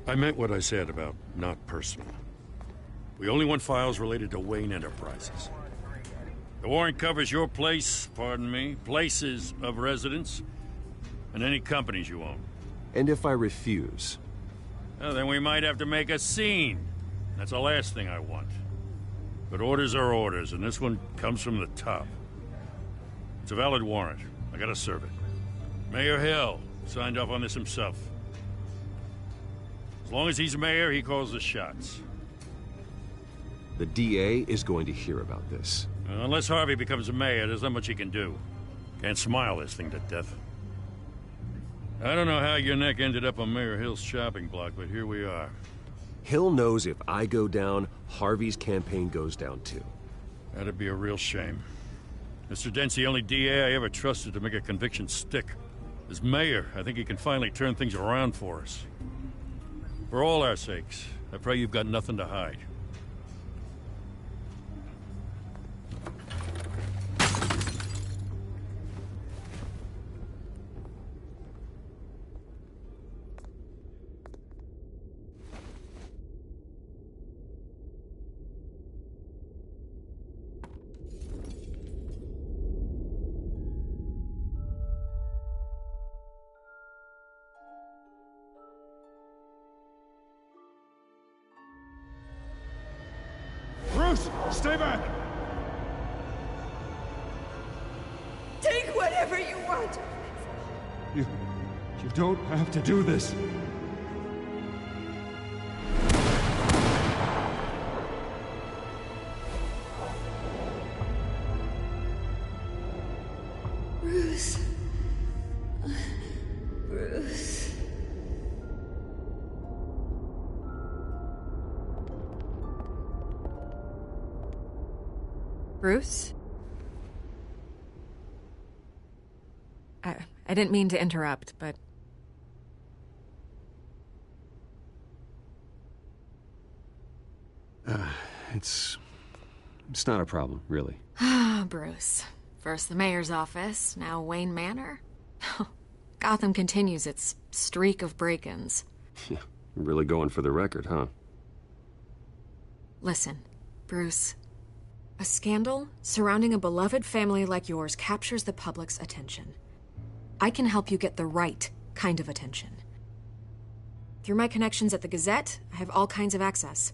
I meant what I said about not personal. We only want files related to Wayne Enterprises. The warrant covers your place, pardon me, places of residence, and any companies you own. And if I refuse? Well, then we might have to make a scene. That's the last thing I want. But orders are orders, and this one comes from the top. It's a valid warrant. I gotta serve it. Mayor Hill signed off on this himself. As long as he's mayor, he calls the shots. The DA is going to hear about this. Unless Harvey becomes mayor, there's not much he can do. Can't smile this thing to death. I don't know how your neck ended up on Mayor Hill's shopping block, but here we are. Hill knows if I go down, Harvey's campaign goes down too. That'd be a real shame. Mr. Dent's the only DA I ever trusted to make a conviction stick. As mayor, I think he can finally turn things around for us. For all our sakes, I pray you've got nothing to hide. Bruce, stay back! Take whatever you want! You don't have to do this. Bruce. Bruce. Bruce? I didn't mean to interrupt, but... It's not a problem, really. Ah, Bruce. First the mayor's office, now Wayne Manor. Gotham continues its streak of break-ins. Yeah, really going for the record, huh? Listen, Bruce. A scandal surrounding a beloved family like yours captures the public's attention. I can help you get the right kind of attention. Through my connections at the Gazette, I have all kinds of access.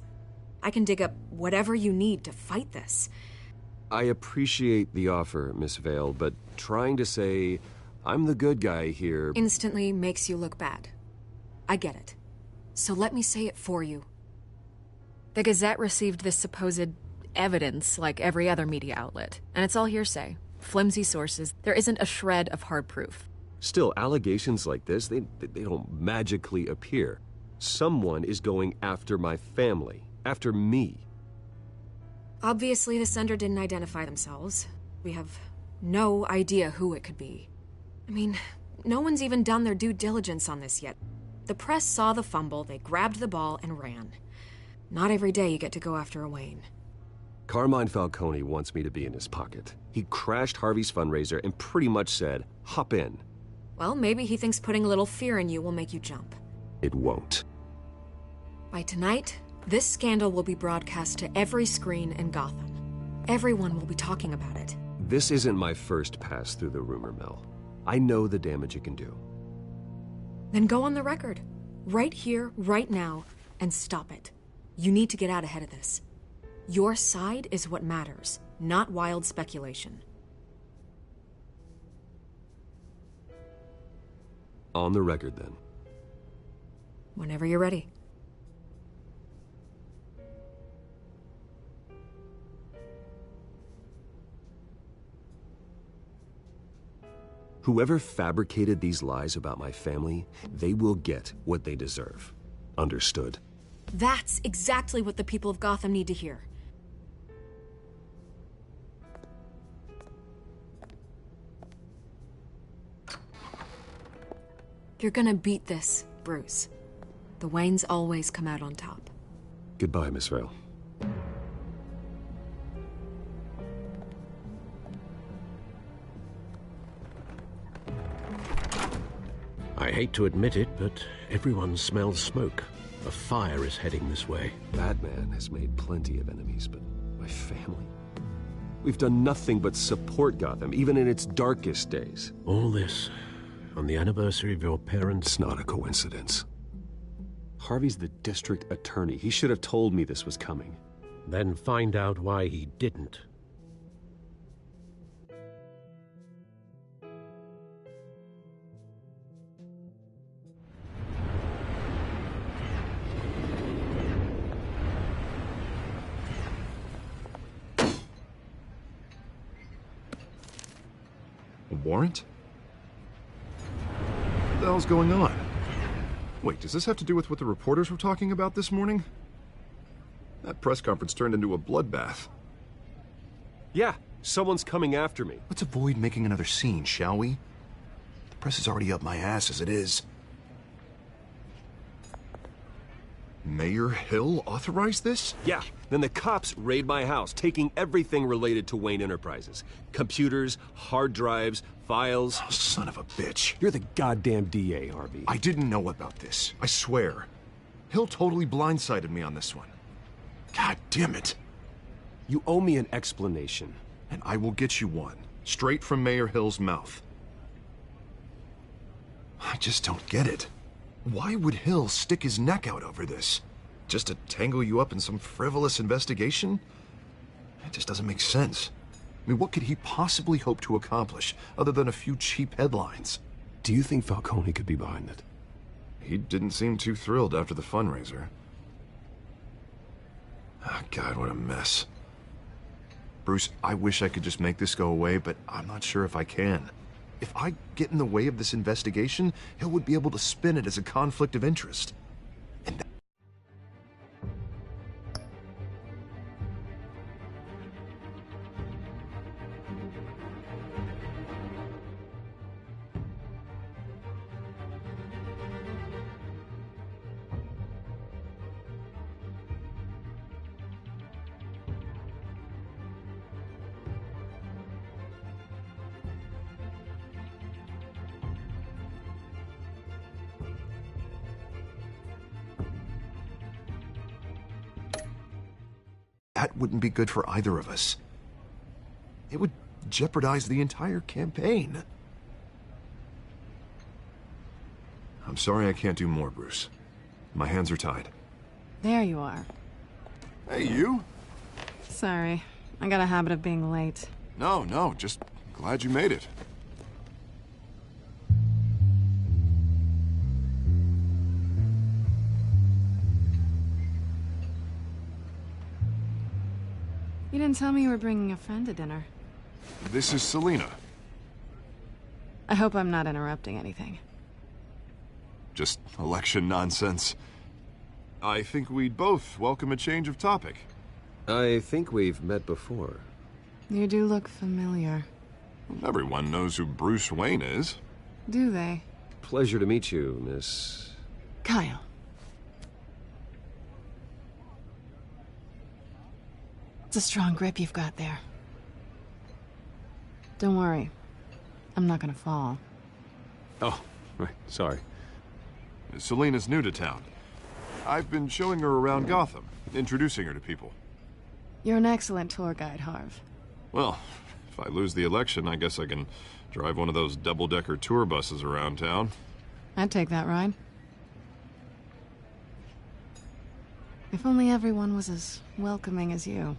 I can dig up whatever you need to fight this. I appreciate the offer, Miss Vale, but trying to say I'm the good guy here... instantly makes you look bad. I get it. So let me say it for you. The Gazette received this supposed evidence like every other media outlet, and it's all hearsay. Flimsy sources. There isn't a shred of hard proof. Still, allegations like this, they don't magically appear. Someone is going after my family, after me. Obviously, the sender didn't identify themselves. We have no idea who it could be. I mean, no one's even done their due diligence on this yet. The press saw the fumble, they grabbed the ball and ran. Not every day you get to go after a Wayne. Carmine Falcone wants me to be in his pocket. He crashed Harvey's fundraiser and pretty much said, hop in. Well, maybe he thinks putting a little fear in you will make you jump. It won't. By tonight, this scandal will be broadcast to every screen in Gotham. Everyone will be talking about it. This isn't my first pass through the rumor mill. I know the damage it can do. Then go on the record. Right here, right now, and stop it. You need to get out ahead of this. Your side is what matters, not wild speculation. On the record, then. Whenever you're ready. Whoever fabricated these lies about my family, they will get what they deserve. Understood? That's exactly what the people of Gotham need to hear. You're gonna beat this, Bruce. The Waynes always come out on top. Goodbye, Miss Vale. I hate to admit it, but everyone smells smoke. A fire is heading this way. Batman has made plenty of enemies, but my family? We've done nothing but support Gotham, even in its darkest days. All this on the anniversary of your parents'... It's not a coincidence. Harvey's the district attorney. He should have told me this was coming. Then find out why he didn't. A warrant? What the hell's going on? Wait, does this have to do with what the reporters were talking about this morning? That press conference turned into a bloodbath. Yeah, someone's coming after me. Let's avoid making another scene, shall we? The press is already up my ass as it is. Mayor Hill authorized this? Yeah, then the cops raid my house, taking everything related to Wayne Enterprises. Computers, hard drives, files. Oh, son of a bitch. You're the goddamn DA, Harvey. I didn't know about this. I swear. Hill totally blindsided me on this one. God damn it. You owe me an explanation. And I will get you one. Straight from Mayor Hill's mouth. I just don't get it. Why would Hill stick his neck out over this? Just to tangle you up in some frivolous investigation? It just doesn't make sense. I mean, what could he possibly hope to accomplish other than a few cheap headlines? Do you think Falcone could be behind it? He didn't seem too thrilled after the fundraiser. Oh, God, what a mess. Bruce, I wish I could just make this go away, but I'm not sure if I can. If I get in the way of this investigation, Hill would be able to spin it as a conflict of interest. And that... That wouldn't be good for either of us. It would jeopardize the entire campaign. I'm sorry I can't do more, Bruce. My hands are tied. There you are. Hey, you? Sorry. I got a habit of being late. No, just glad you made it. You didn't tell me you were bringing a friend to dinner. This is Selina. I hope I'm not interrupting anything. Just election nonsense. I think we'd both welcome a change of topic. I think we've met before. You do look familiar. Everyone knows who Bruce Wayne is. Do they? Pleasure to meet you, Miss... Kyle. It's a strong grip you've got there. Don't worry. I'm not gonna fall. Oh, right, sorry. Selina's new to town. I've been showing her around Gotham, introducing her to people. You're an excellent tour guide, Harv. Well, if I lose the election, I guess I can drive one of those double-decker tour buses around town. I'd take that ride. If only everyone was as welcoming as you.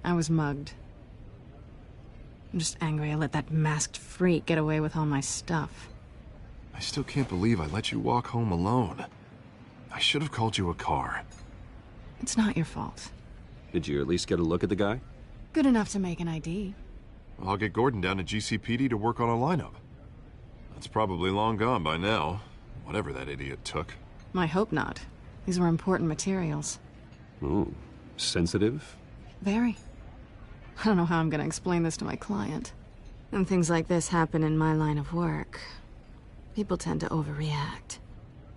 I was mugged. I'm just angry I let that masked freak get away with all my stuff. I still can't believe I let you walk home alone. I should have called you a car. It's not your fault. Did you at least get a look at the guy? Good enough to make an ID. I'll get Gordon down to GCPD to work on a lineup. That's probably long gone by now, whatever that idiot took. I hope not. These were important materials. Ooh, sensitive? Very. I don't know how I'm gonna explain this to my client. When things like this happen in my line of work, people tend to overreact.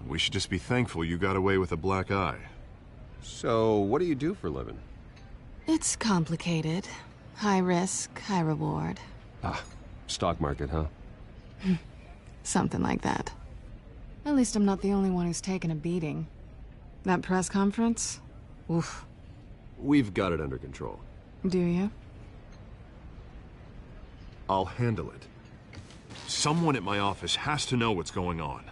We should just be thankful you got away with a black eye. So, what do you do for a living? It's complicated. High risk, high reward. Ah, stock market, huh? Something like that. At least I'm not the only one who's taken a beating. That press conference? Oof. We've got it under control. Do you? I'll handle it. Someone at my office has to know what's going on.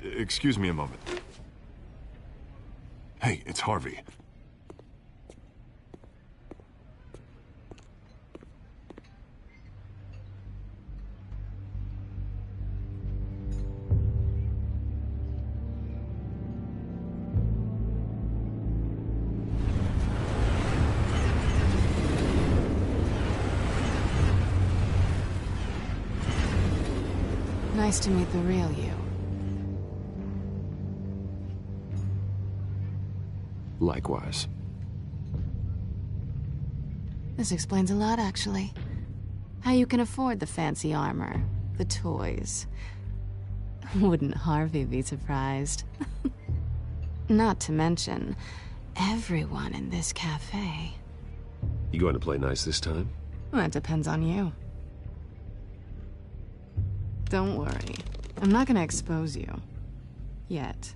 Excuse me a moment. Hey, it's Harvey. Nice to meet the real you. Likewise. This explains a lot, actually. How you can afford the fancy armor, the toys. Wouldn't Harvey be surprised? Not to mention, everyone in this cafe. You going to play nice this time? Well, that depends on you. Don't worry. I'm not gonna expose you. Yet.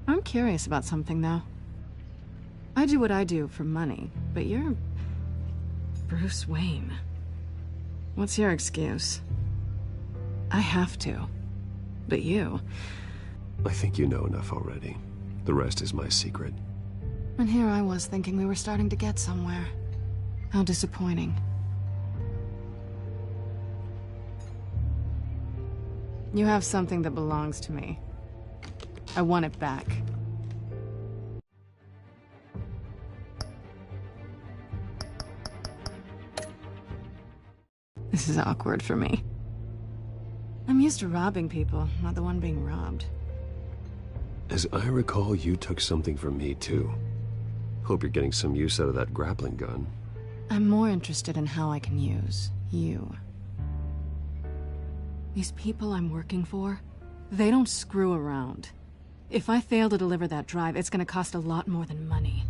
I'm curious about something, though. I do what I do for money, but you're... Bruce Wayne. What's your excuse? I have to. But you... I think you know enough already. The rest is my secret. And here I was thinking we were starting to get somewhere. How disappointing. You have something that belongs to me. I want it back. This is awkward for me. I'm used to robbing people, not the one being robbed. As I recall, you took something from me, too. Hope you're getting some use out of that grappling gun. I'm more interested in how I can use you. These people I'm working for, they don't screw around. If I fail to deliver that drive, it's gonna cost a lot more than money.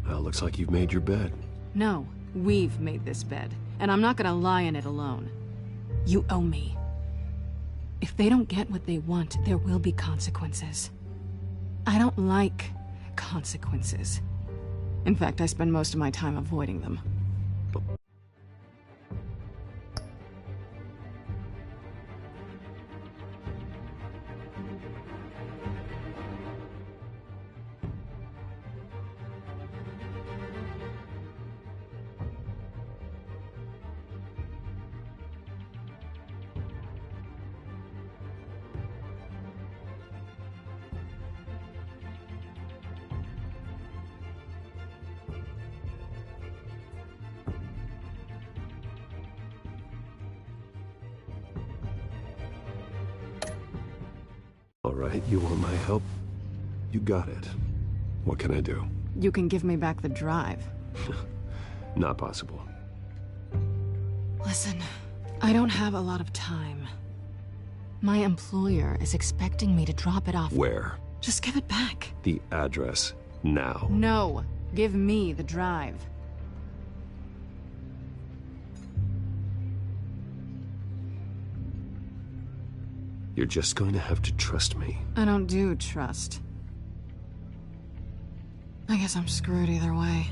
Well, looks like you've made your bed. No, we've made this bed, and I'm not gonna lie in it alone. You owe me. If they don't get what they want, there will be consequences. I don't like consequences. In fact, I spend most of my time avoiding them. All right, you want my help? You got it. What can I do? You can give me back the drive. Not possible. Listen, I don't have a lot of time. My employer is expecting me to drop it off. Where? Just give it back. The address, now. No, give me the drive. You're just going to have to trust me. I don't do trust. I guess I'm screwed either way.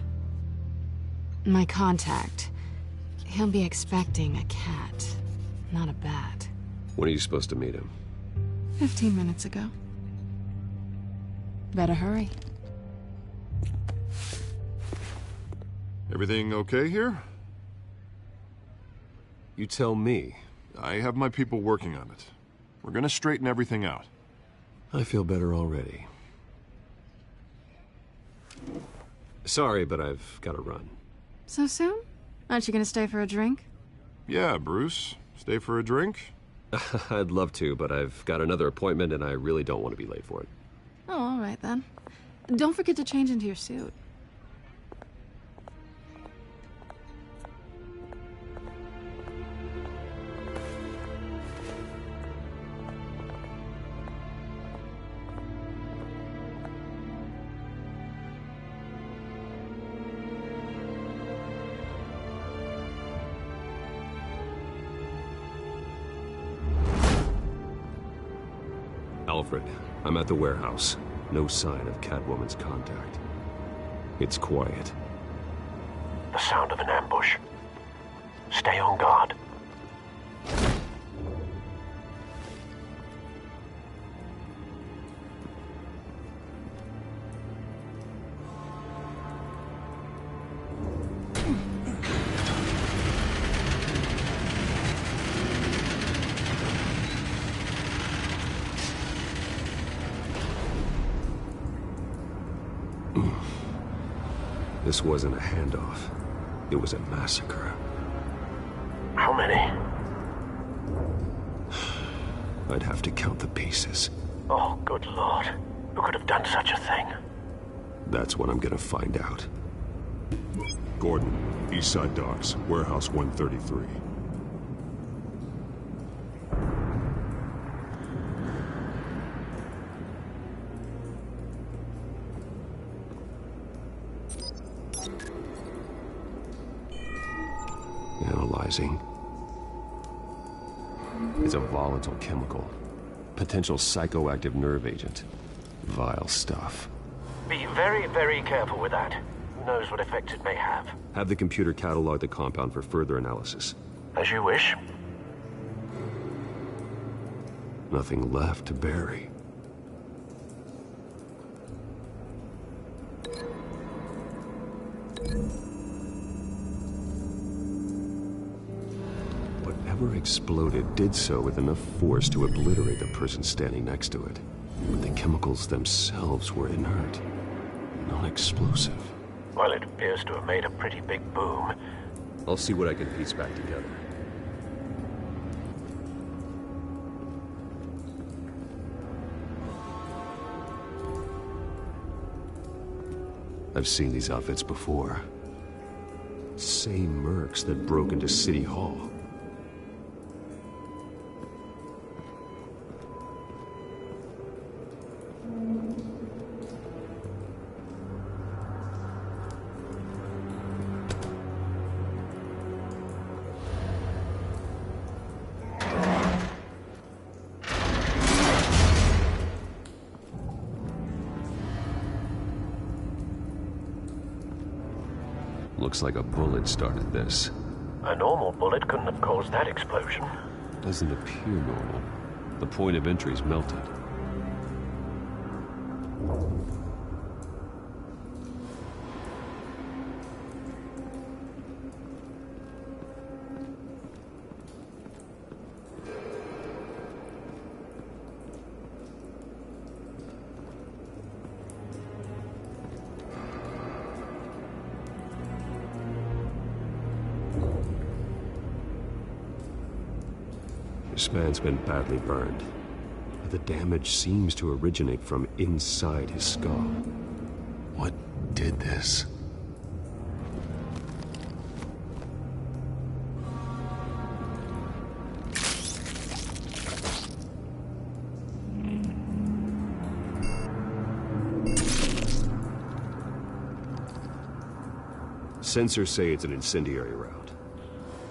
My contact, he'll be expecting a cat, not a bat. When are you supposed to meet him? 15 minutes ago. Better hurry. Everything okay here? You tell me. I have my people working on it. We're gonna straighten everything out. I feel better already. Sorry, but I've got to run. So soon? Aren't you gonna stay for a drink? Yeah, Bruce. Stay for a drink? I'd love to, but I've got another appointment and I really don't want to be late for it. Oh, all right then. Don't forget to change into your suit. Alfred, I'm at the warehouse. No sign of Catwoman's contact. It's quiet. The sound of an ambush. Stay on guard. This wasn't a handoff. It was a massacre. How many? I'd have to count the pieces. Oh, good Lord. Who could have done such a thing? That's what I'm gonna find out. Gordon, Eastside Docks, Warehouse 133. Analyzing. It's a volatile chemical. Potential psychoactive nerve agent. Vile stuff. Be very, very careful with that. Who knows what effects it may have. Have the computer catalog the compound for further analysis. As you wish. Nothing left to bury. Whatever exploded did so with enough force to obliterate the person standing next to it. But the chemicals themselves were inert, non-explosive. Well, it appears to have made a pretty big boom. I'll see what I can piece back together. I've seen these outfits before. Same mercs that broke into City Hall. Looks like a bullet started this. A normal bullet couldn't have caused that explosion. Doesn't appear normal. The point of entry's melted. This man's been badly burned. I the damage seems to originate from inside his skull. What did this? Sensors say it's an incendiary round.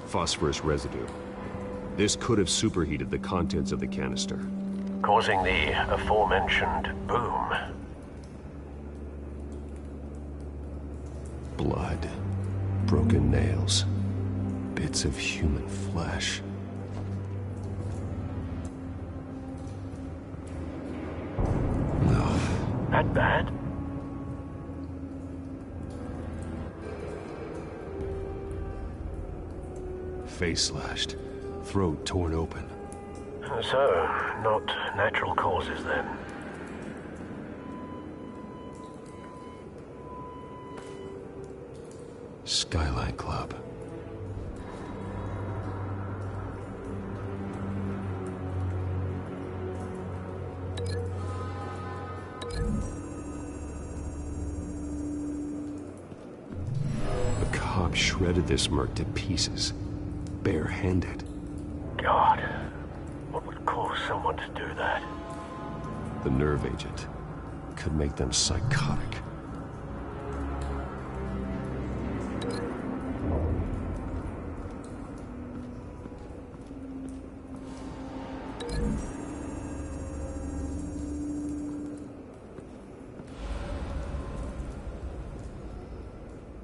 Phosphorus residue. This could have superheated the contents of the canister, causing the aforementioned boom. Blood, broken nails, bits of human flesh. No. That bad? Face slashed, throat torn open. So, not natural causes then. Skyline Club. A cop shredded this merc to pieces, barehanded. God, what would cause someone to do that? The nerve agent could make them psychotic.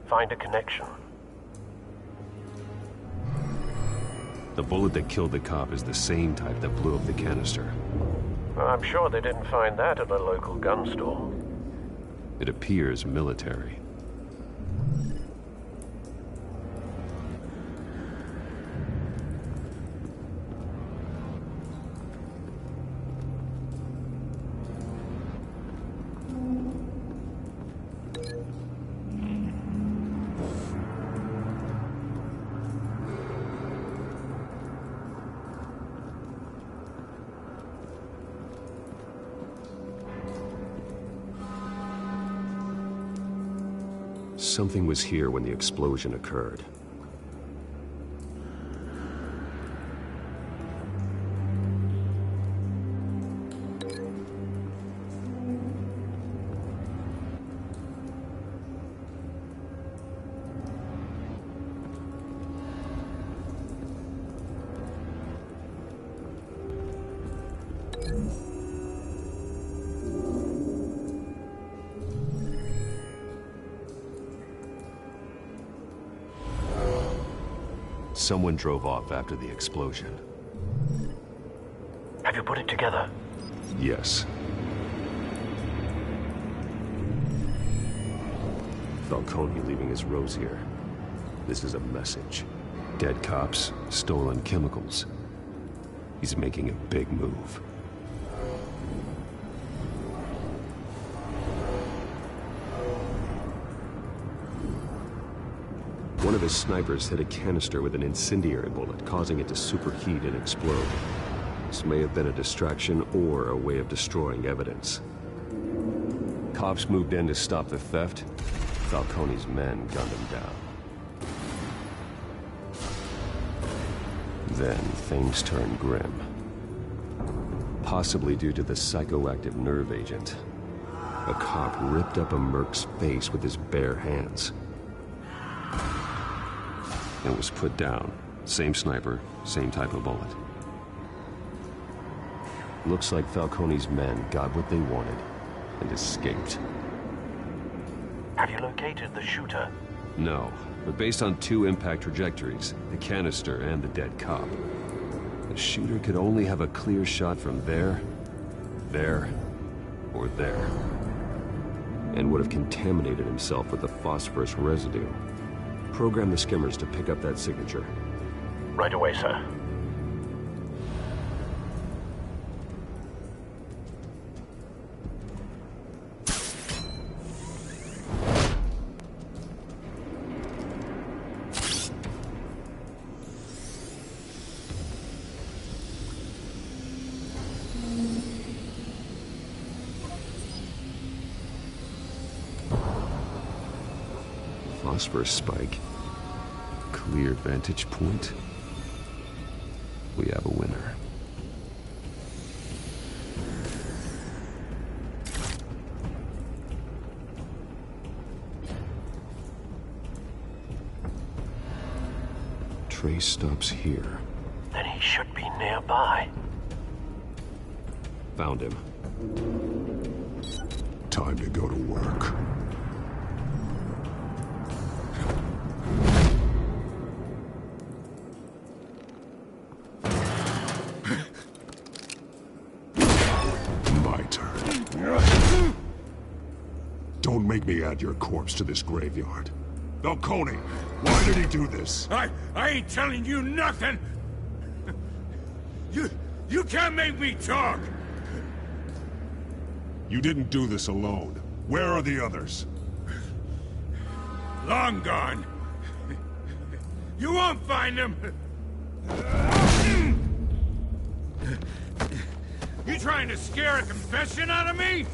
Find a connection. The bullet that killed the cop is the same type that blew up the canister. I'm sure they didn't find that at a local gun store. It appears military. Something was here when the explosion occurred. Someone drove off after the explosion. Have you put it together? Yes. Falcone leaving his rose here. This is a message. Dead cops, stolen chemicals. He's making a big move. One of his snipers hit a canister with an incendiary bullet, causing it to superheat and explode. This may have been a distraction or a way of destroying evidence. Cops moved in to stop the theft. Falcone's men gunned him down. Then things turned grim. Possibly due to the psychoactive nerve agent. A cop ripped up a merc's face with his bare hands. And was put down. Same sniper, same type of bullet. Looks like Falcone's men got what they wanted and escaped. Have you located the shooter? No, but based on two impact trajectories, the canister and the dead cop, the shooter could only have a clear shot from there, or there, and would have contaminated himself with the phosphorus residue. Program the skimmers to pick up that signature. Right away, sir. phosphorus spike. Clear vantage point. We have a winner. Trace stops here. Then he should be nearby. Found him. Time to go to work. My turn. Don't make me add your corpse to this graveyard. Falcone, why did he do this? I ain't telling you nothing! You can't make me talk! You didn't do this alone. Where are the others? Long gone. You won't find them! You trying to scare a confession out of me?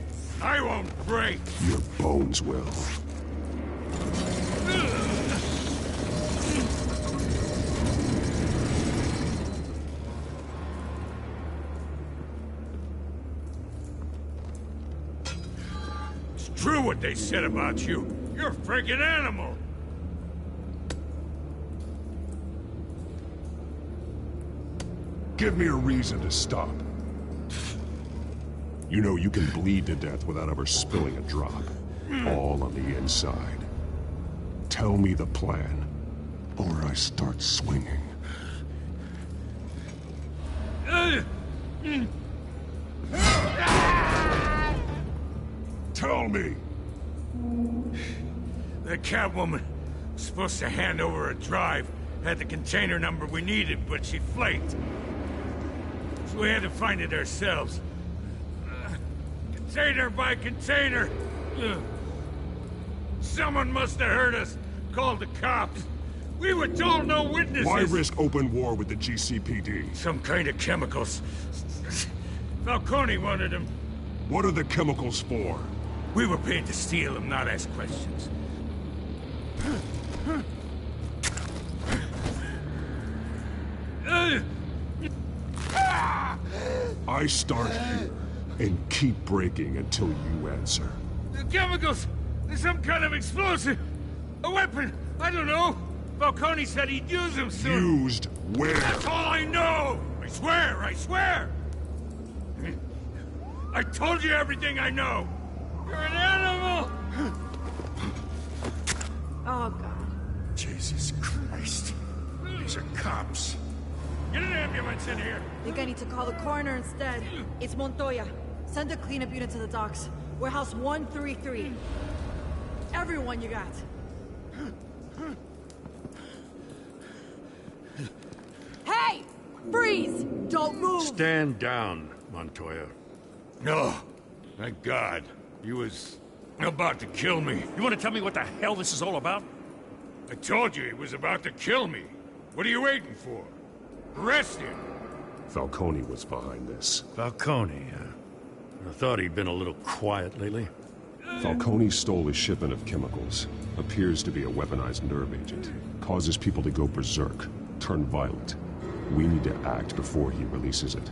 I won't break! Your bones will. It's true what they said about you. You're a freaking animal. Give me a reason to stop. You know you can bleed to death without ever spilling a drop. All on the inside. Tell me the plan, or I start swinging. Tell me! The Catwoman was supposed to hand over a drive. Had the container number we needed, but she flaked. So we had to find it ourselves. Container by container! Someone must have heard us. Called the cops. We were told no witnesses. Why risk open war with the GCPD? Some kind of chemicals. Falcone wanted them. What are the chemicals for? We were paid to steal them, not ask questions. I start here and keep breaking until you answer. The chemicals! There's some kind of explosive! A weapon! I don't know! Falcone said he'd use them soon! Used where? That's all I know! I swear! I swear! I told you everything I know! You're an animal! Oh, God. Jesus Christ. These are cops. Get an ambulance in here! I think I need to call the coroner instead. It's Montoya. Send a cleanup unit to the docks. Warehouse 133. Everyone you got. Hey! Freeze! Don't move! Stand down, Montoya. No. Thank God. He was about to kill me. You want to tell me what the hell this is all about? I told you he was about to kill me. What are you waiting for? Arrest him! Falcone was behind this. Falcone, I thought he'd been a little quiet lately. Falcone stole a shipment of chemicals. Appears to be a weaponized nerve agent. Causes people to go berserk, turn violent. We need to act before he releases it.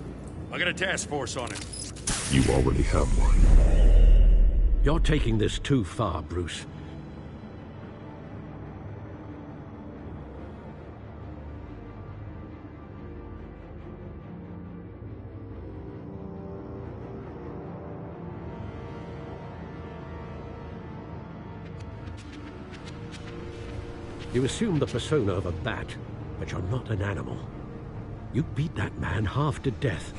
I got a task force on it. You already have one. You're taking this too far, Bruce. You assume the persona of a bat, but you're not an animal. You beat that man half to death.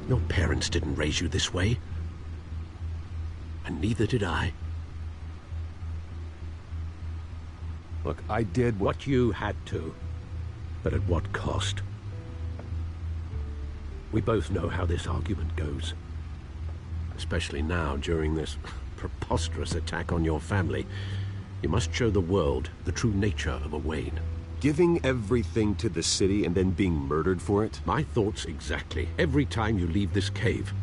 Your parents didn't raise you this way. And neither did I. Look, I did what you had to. But at what cost? We both know how this argument goes. Especially now, during this preposterous attack on your family. You must show the world the true nature of a Wayne. Giving everything to the city and then being murdered for it? My thoughts exactly. Every time you leave this cave.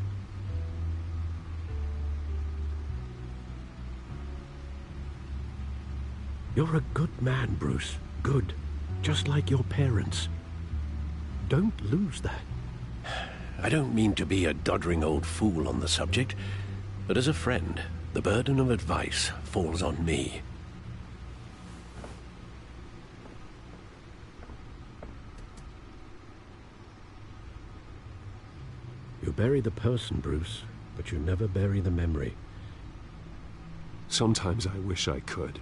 You're a good man, Bruce. Good. Just like your parents. Don't lose that. I don't mean to be a doddering old fool on the subject, but as a friend, the burden of advice falls on me. You bury the person, Bruce, but you never bury the memory. Sometimes I wish I could.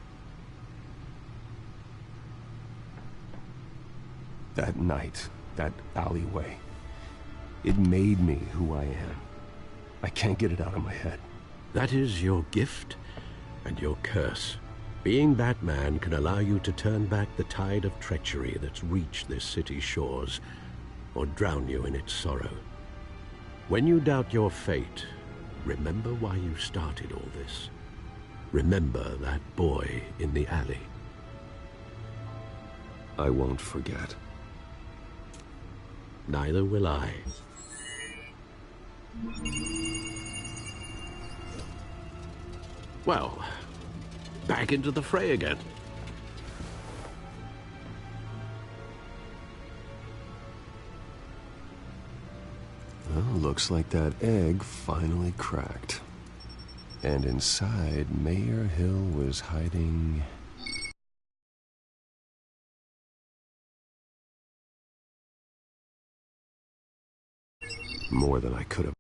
That night, that alleyway, it made me who I am. I can't get it out of my head. That is your gift and your curse. Being Batman can allow you to turn back the tide of treachery that's reached this city's shores, or drown you in its sorrow. When you doubt your fate, remember why you started all this. Remember that boy in the alley. I won't forget. Neither will I. Well, back into the fray again. Well, looks like that egg finally cracked. And inside, Mayor Hill was hiding... more than I could have.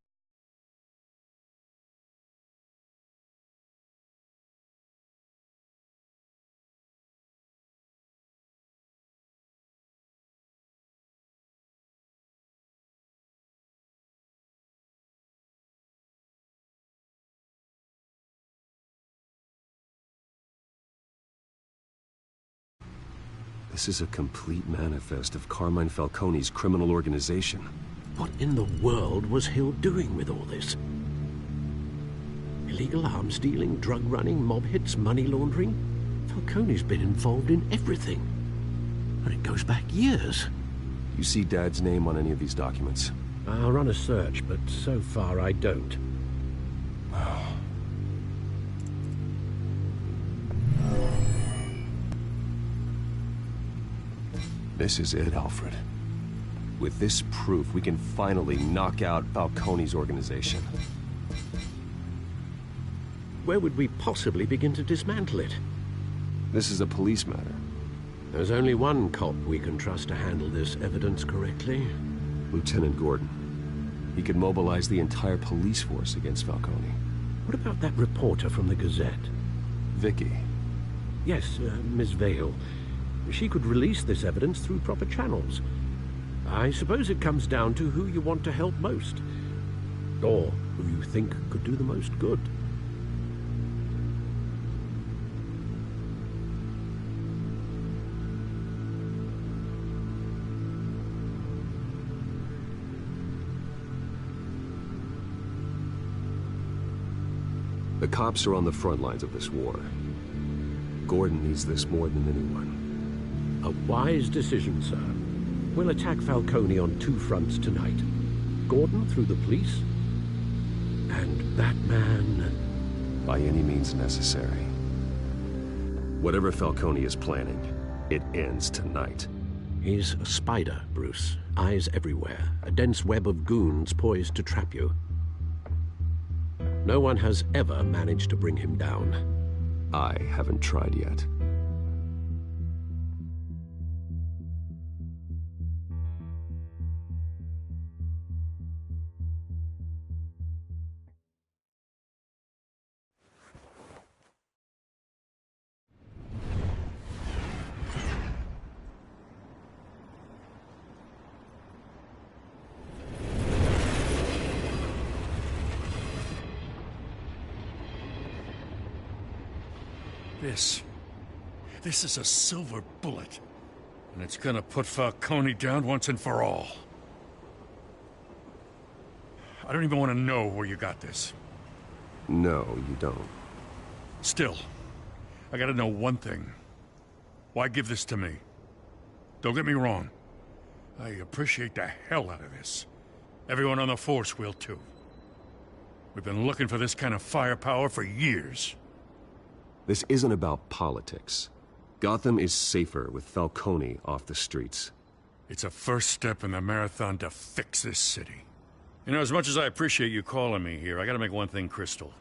This is a complete manifest of Carmine Falcone's criminal organization. What in the world was Hill doing with all this? Illegal arms dealing, drug running, mob hits, money laundering? Falcone's been involved in everything. And it goes back years. You see Dad's name on any of these documents? I'll run a search, but so far I don't. This is it, Alfred. With this proof, we can finally knock out Falcone's organization. Where would we possibly begin to dismantle it? This is a police matter. There's only one cop we can trust to handle this evidence correctly. Lieutenant Gordon. He could mobilize the entire police force against Falcone. What about that reporter from the Gazette? Vicky. Yes, Miss Vale. She could release this evidence through proper channels. I suppose it comes down to who you want to help most. Or who you think could do the most good. The cops are on the front lines of this war. Gordon needs this more than anyone. A wise decision, sir. We'll attack Falcone on two fronts tonight. Gordon through the police, and Batman... by any means necessary. Whatever Falcone is planning, it ends tonight. He's a spider, Bruce. Eyes everywhere. A dense web of goons poised to trap you. No one has ever managed to bring him down. I haven't tried yet. This is a silver bullet. And it's gonna put Falcone down once and for all. I don't even want to know where you got this. No, you don't. Still, I gotta know one thing. Why give this to me? Don't get me wrong. I appreciate the hell out of this. Everyone on the force will too. We've been looking for this kind of firepower for years. This isn't about politics. Gotham is safer with Falcone off the streets. It's a first step in the marathon to fix this city. You know, as much as I appreciate you calling me here, I gotta make one thing crystal.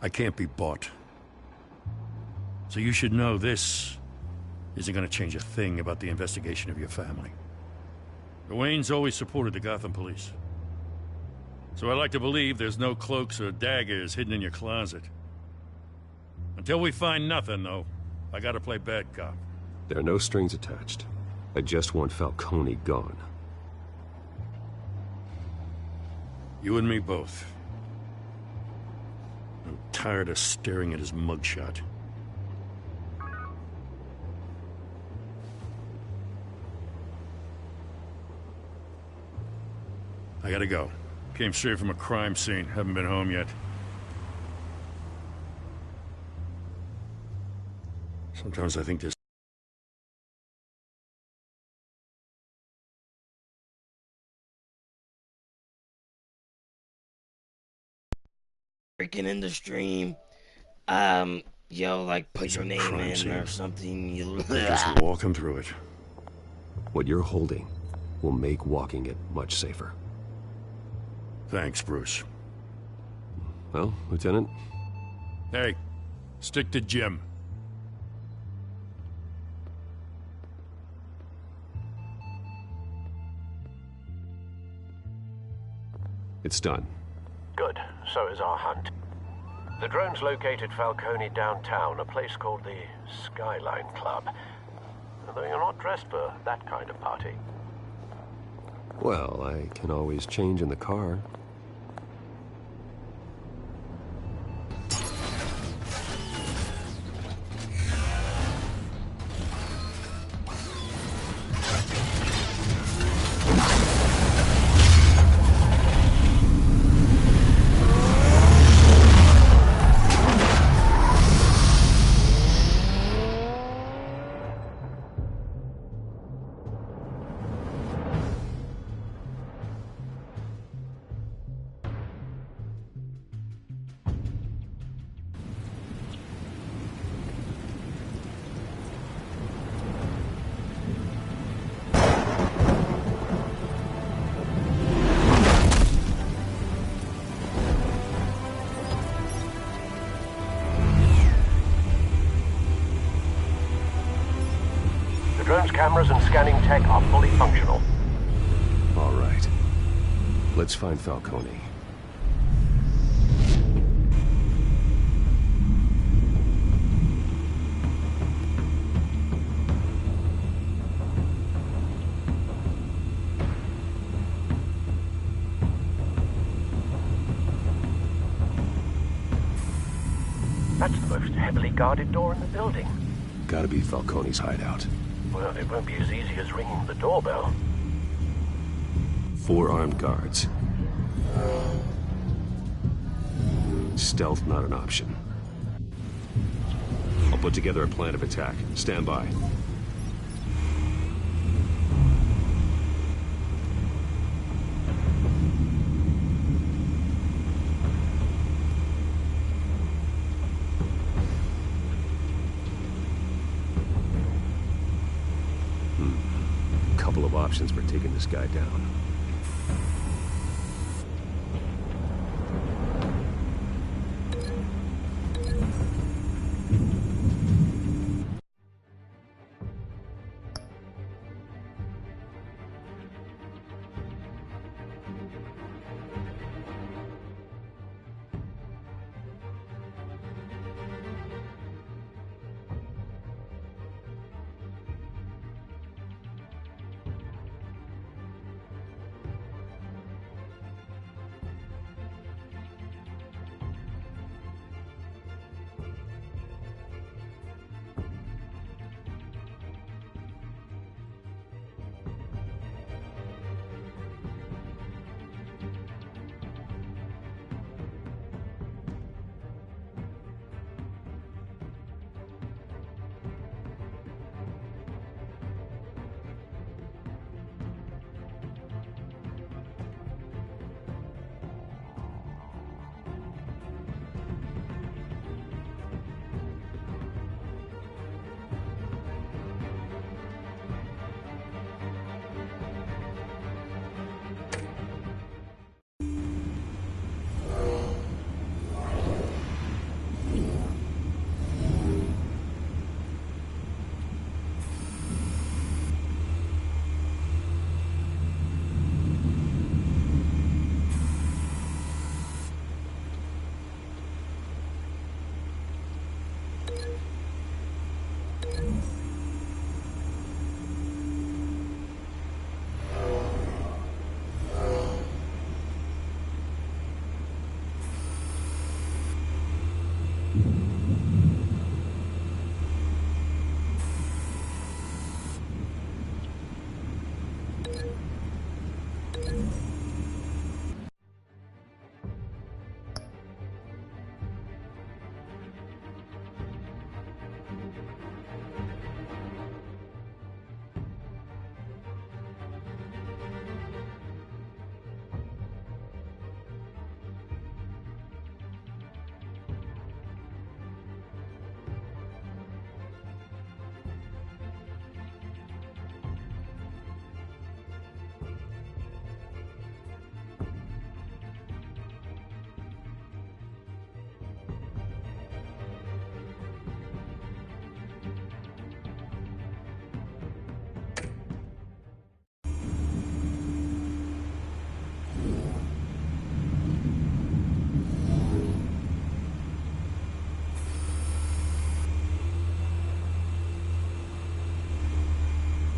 I can't be bought. So you should know this isn't gonna change a thing about the investigation of your family. The Waynes always supported the Gotham police. So I like to believe there's no cloaks or daggers hidden in your closet. Until we find nothing, though, I gotta play bad cop. There are no strings attached. I just want Falcone gone. You and me both. I'm tired of staring at his mugshot. I gotta go. Came straight from a crime scene. Haven't been home yet. Sometimes I think this... Freaking in the stream. Yo, like, put your name in or something. Just walking through it. What you're holding will make walking it much safer. Thanks, Bruce. Well, Lieutenant? Hey, stick to Jim. It's done. Good. So is our hunt. The drones located Falcone downtown, a place called the Skyline Club. Though you're not dressed for that kind of party. Well, I can always change in the car. Cameras and scanning tech are fully functional. All right. Let's find Falcone. That's the most heavily guarded door in the building. Gotta be Falcone's hideout. Well, it won't be as easy as ringing the doorbell. 4 armed guards. Stealth not an option. I'll put together a plan of attack. Stand by. Couple of options for taking this guy down.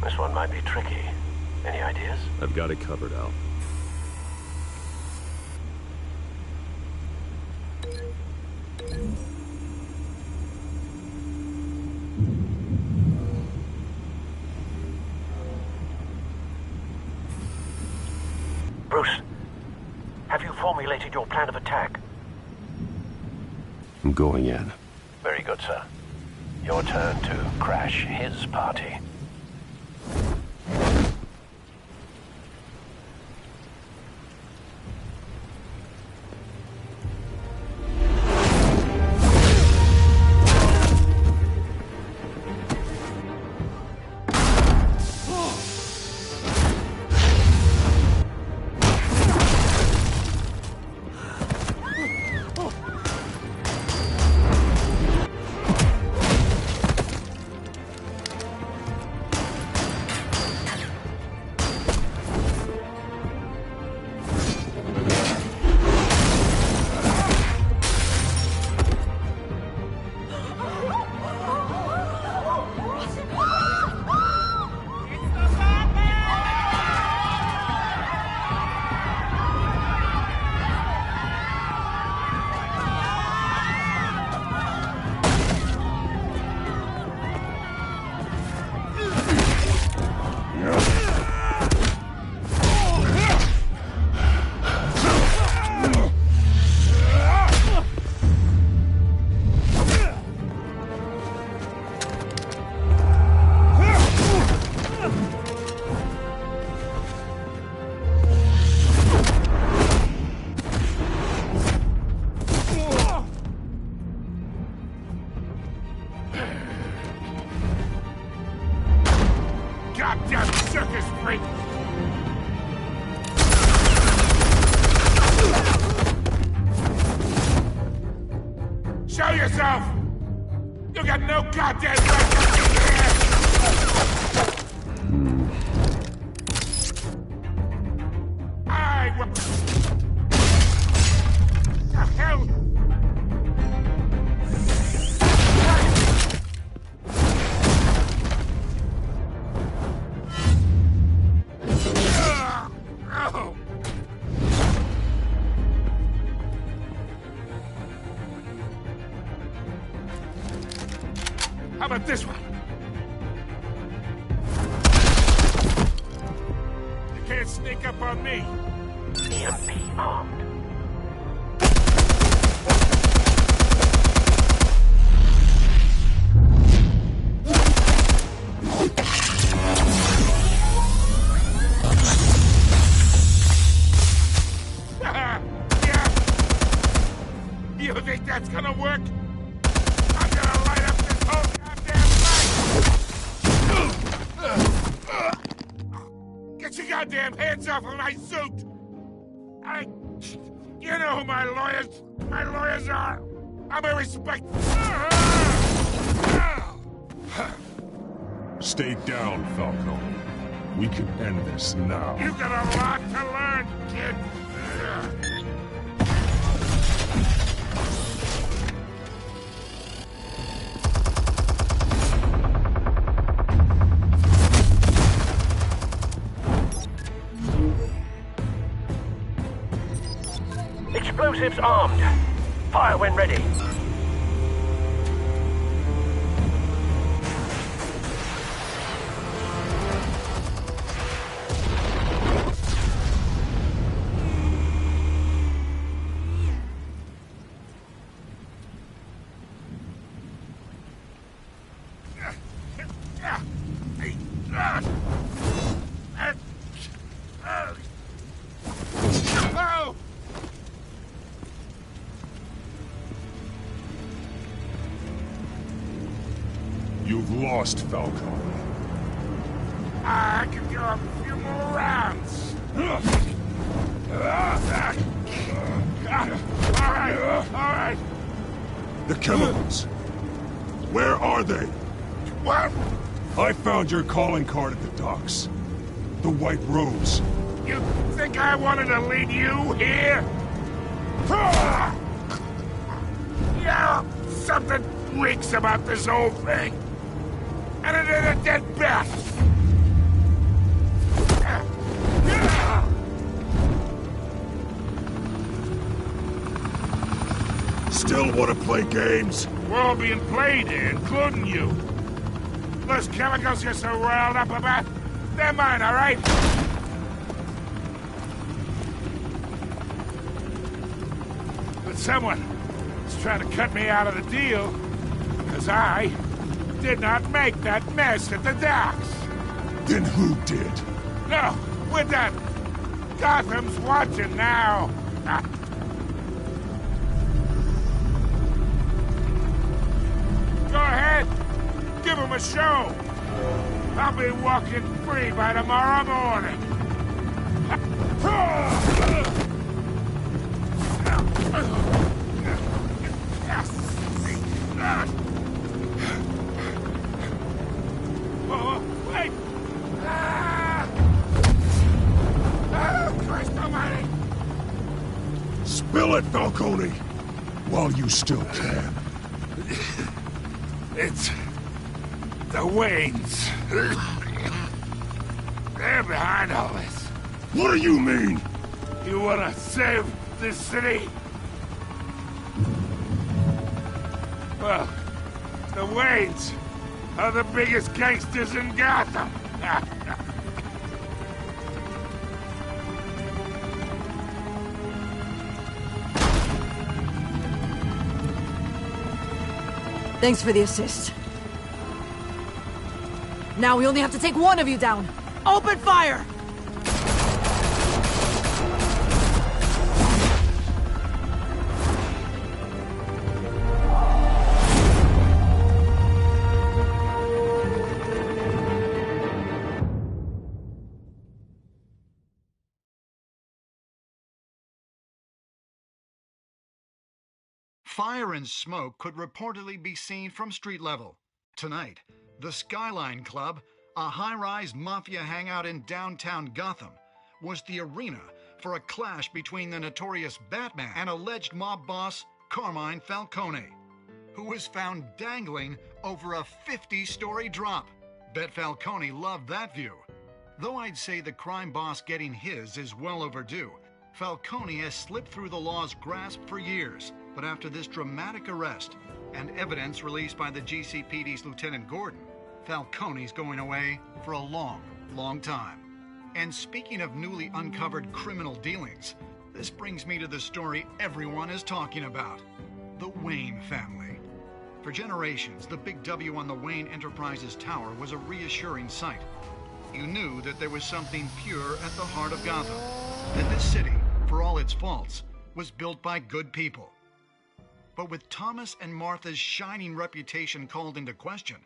This one might be tricky. Any ideas? I've got it covered, Al. Bruce, have you formulated your plan of attack? I'm going in. Very good, sir. Your turn to crash his party. Show yourself! You got no goddamn right to be here! I will... The hell? How about this one? You can't sneak up on me. EMP armed. Yeah. You think that's gonna work? I'm gonna light up this whole Get your goddamn hands off of my suit! You know who my lawyers are! I'm a respect... Stay down, Falcone. We can end this now. You got a lot to learn, kid! Explosives armed. Fire when ready. You've lost, Falcone. I can go a few more rounds. All right. The chemicals. Where are they? What? I found your calling card at the docks. The White Rose. You think I wanted to lead you here? Yeah, something reeks about this whole thing. And it ain't a dead bat. still want to play games? We're all being played here, including you. Those chemicals you're so riled up about, they're mine, all right? But someone is trying to cut me out of the deal, because I did not make that mess at the docks. Then who did? No, we're done. Gotham's watching now. Go ahead. Give him a show. I'll be walking free by tomorrow morning. Oh, wait! Christ almighty! Spill it, Falcone! While you still can. It's the Waynes. They're behind all this. What do you mean? You wanna save this city? Well, the Waynes are the biggest gangsters in Gotham. Thanks for the assist. Now we only have to take one of you down. Open fire! Fire and smoke could reportedly be seen from street level. Tonight, the Skyline Club, a high-rise mafia hangout in downtown Gotham, was the arena for a clash between the notorious Batman and alleged mob boss Carmine Falcone, who was found dangling over a 50-story drop. Bet Falcone loved that view. Though I'd say the crime boss getting his is well overdue, Falcone has slipped through the law's grasp for years. But after this dramatic arrest and evidence released by the GCPD's Lieutenant Gordon, Falcone's going away for a long, long time. And speaking of newly uncovered criminal dealings, this brings me to the story everyone is talking about: the Wayne family. For generations, the big W on the Wayne Enterprises Tower was a reassuring sight. You knew that there was something pure at the heart of Gotham, that this city, for all its faults, was built by good people. But with Thomas and Martha's shining reputation called into question,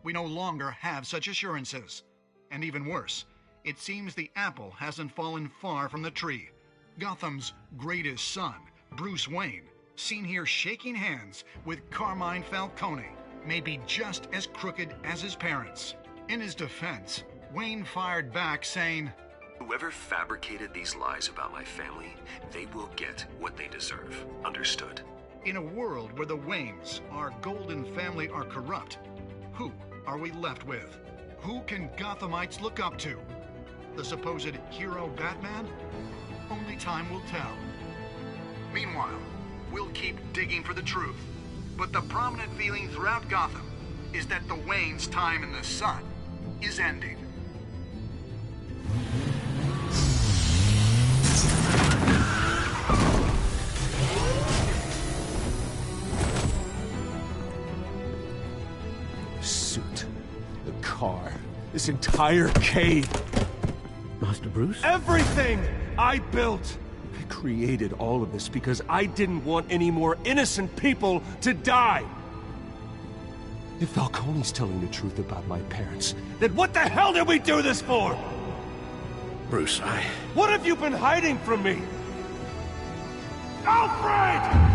we no longer have such assurances. And even worse, it seems the apple hasn't fallen far from the tree. Gotham's greatest son, Bruce Wayne, seen here shaking hands with Carmine Falcone, may be just as crooked as his parents. In his defense, Wayne fired back saying, "Whoever fabricated these lies about my family, they will get what they deserve. Understood?" In a world where the Waynes, our golden family, are corrupt, who are we left with? Who can Gothamites look up to? The supposed hero Batman? Only time will tell. Meanwhile, we'll keep digging for the truth. But the prominent feeling throughout Gotham is that the Waynes' time in the sun is ending. Car. This entire cave. Master Bruce? Everything I built. I created all of this because I didn't want any more innocent people to die. If Falcone's telling the truth about my parents, then what the hell did we do this for? Bruce, What have you been hiding from me? Alfred!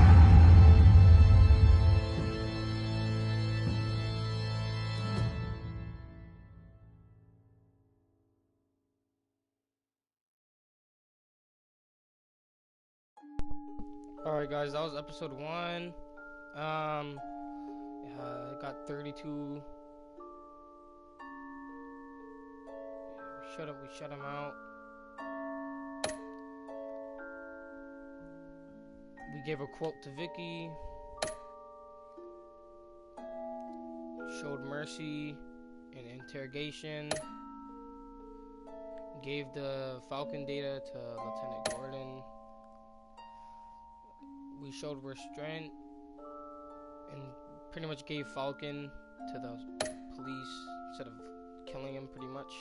Alright guys, that was episode 1. I got 32. We shut him out. We gave a quote to Vicky. showed mercy in interrogation, gave the Falcon data to Lieutenant Gordon. We showed restraint and pretty much gave Falcon to the police instead of killing him, pretty much.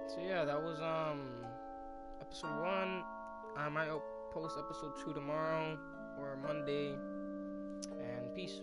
So yeah, that was episode 1. I might post episode 2 tomorrow or Monday, and peace.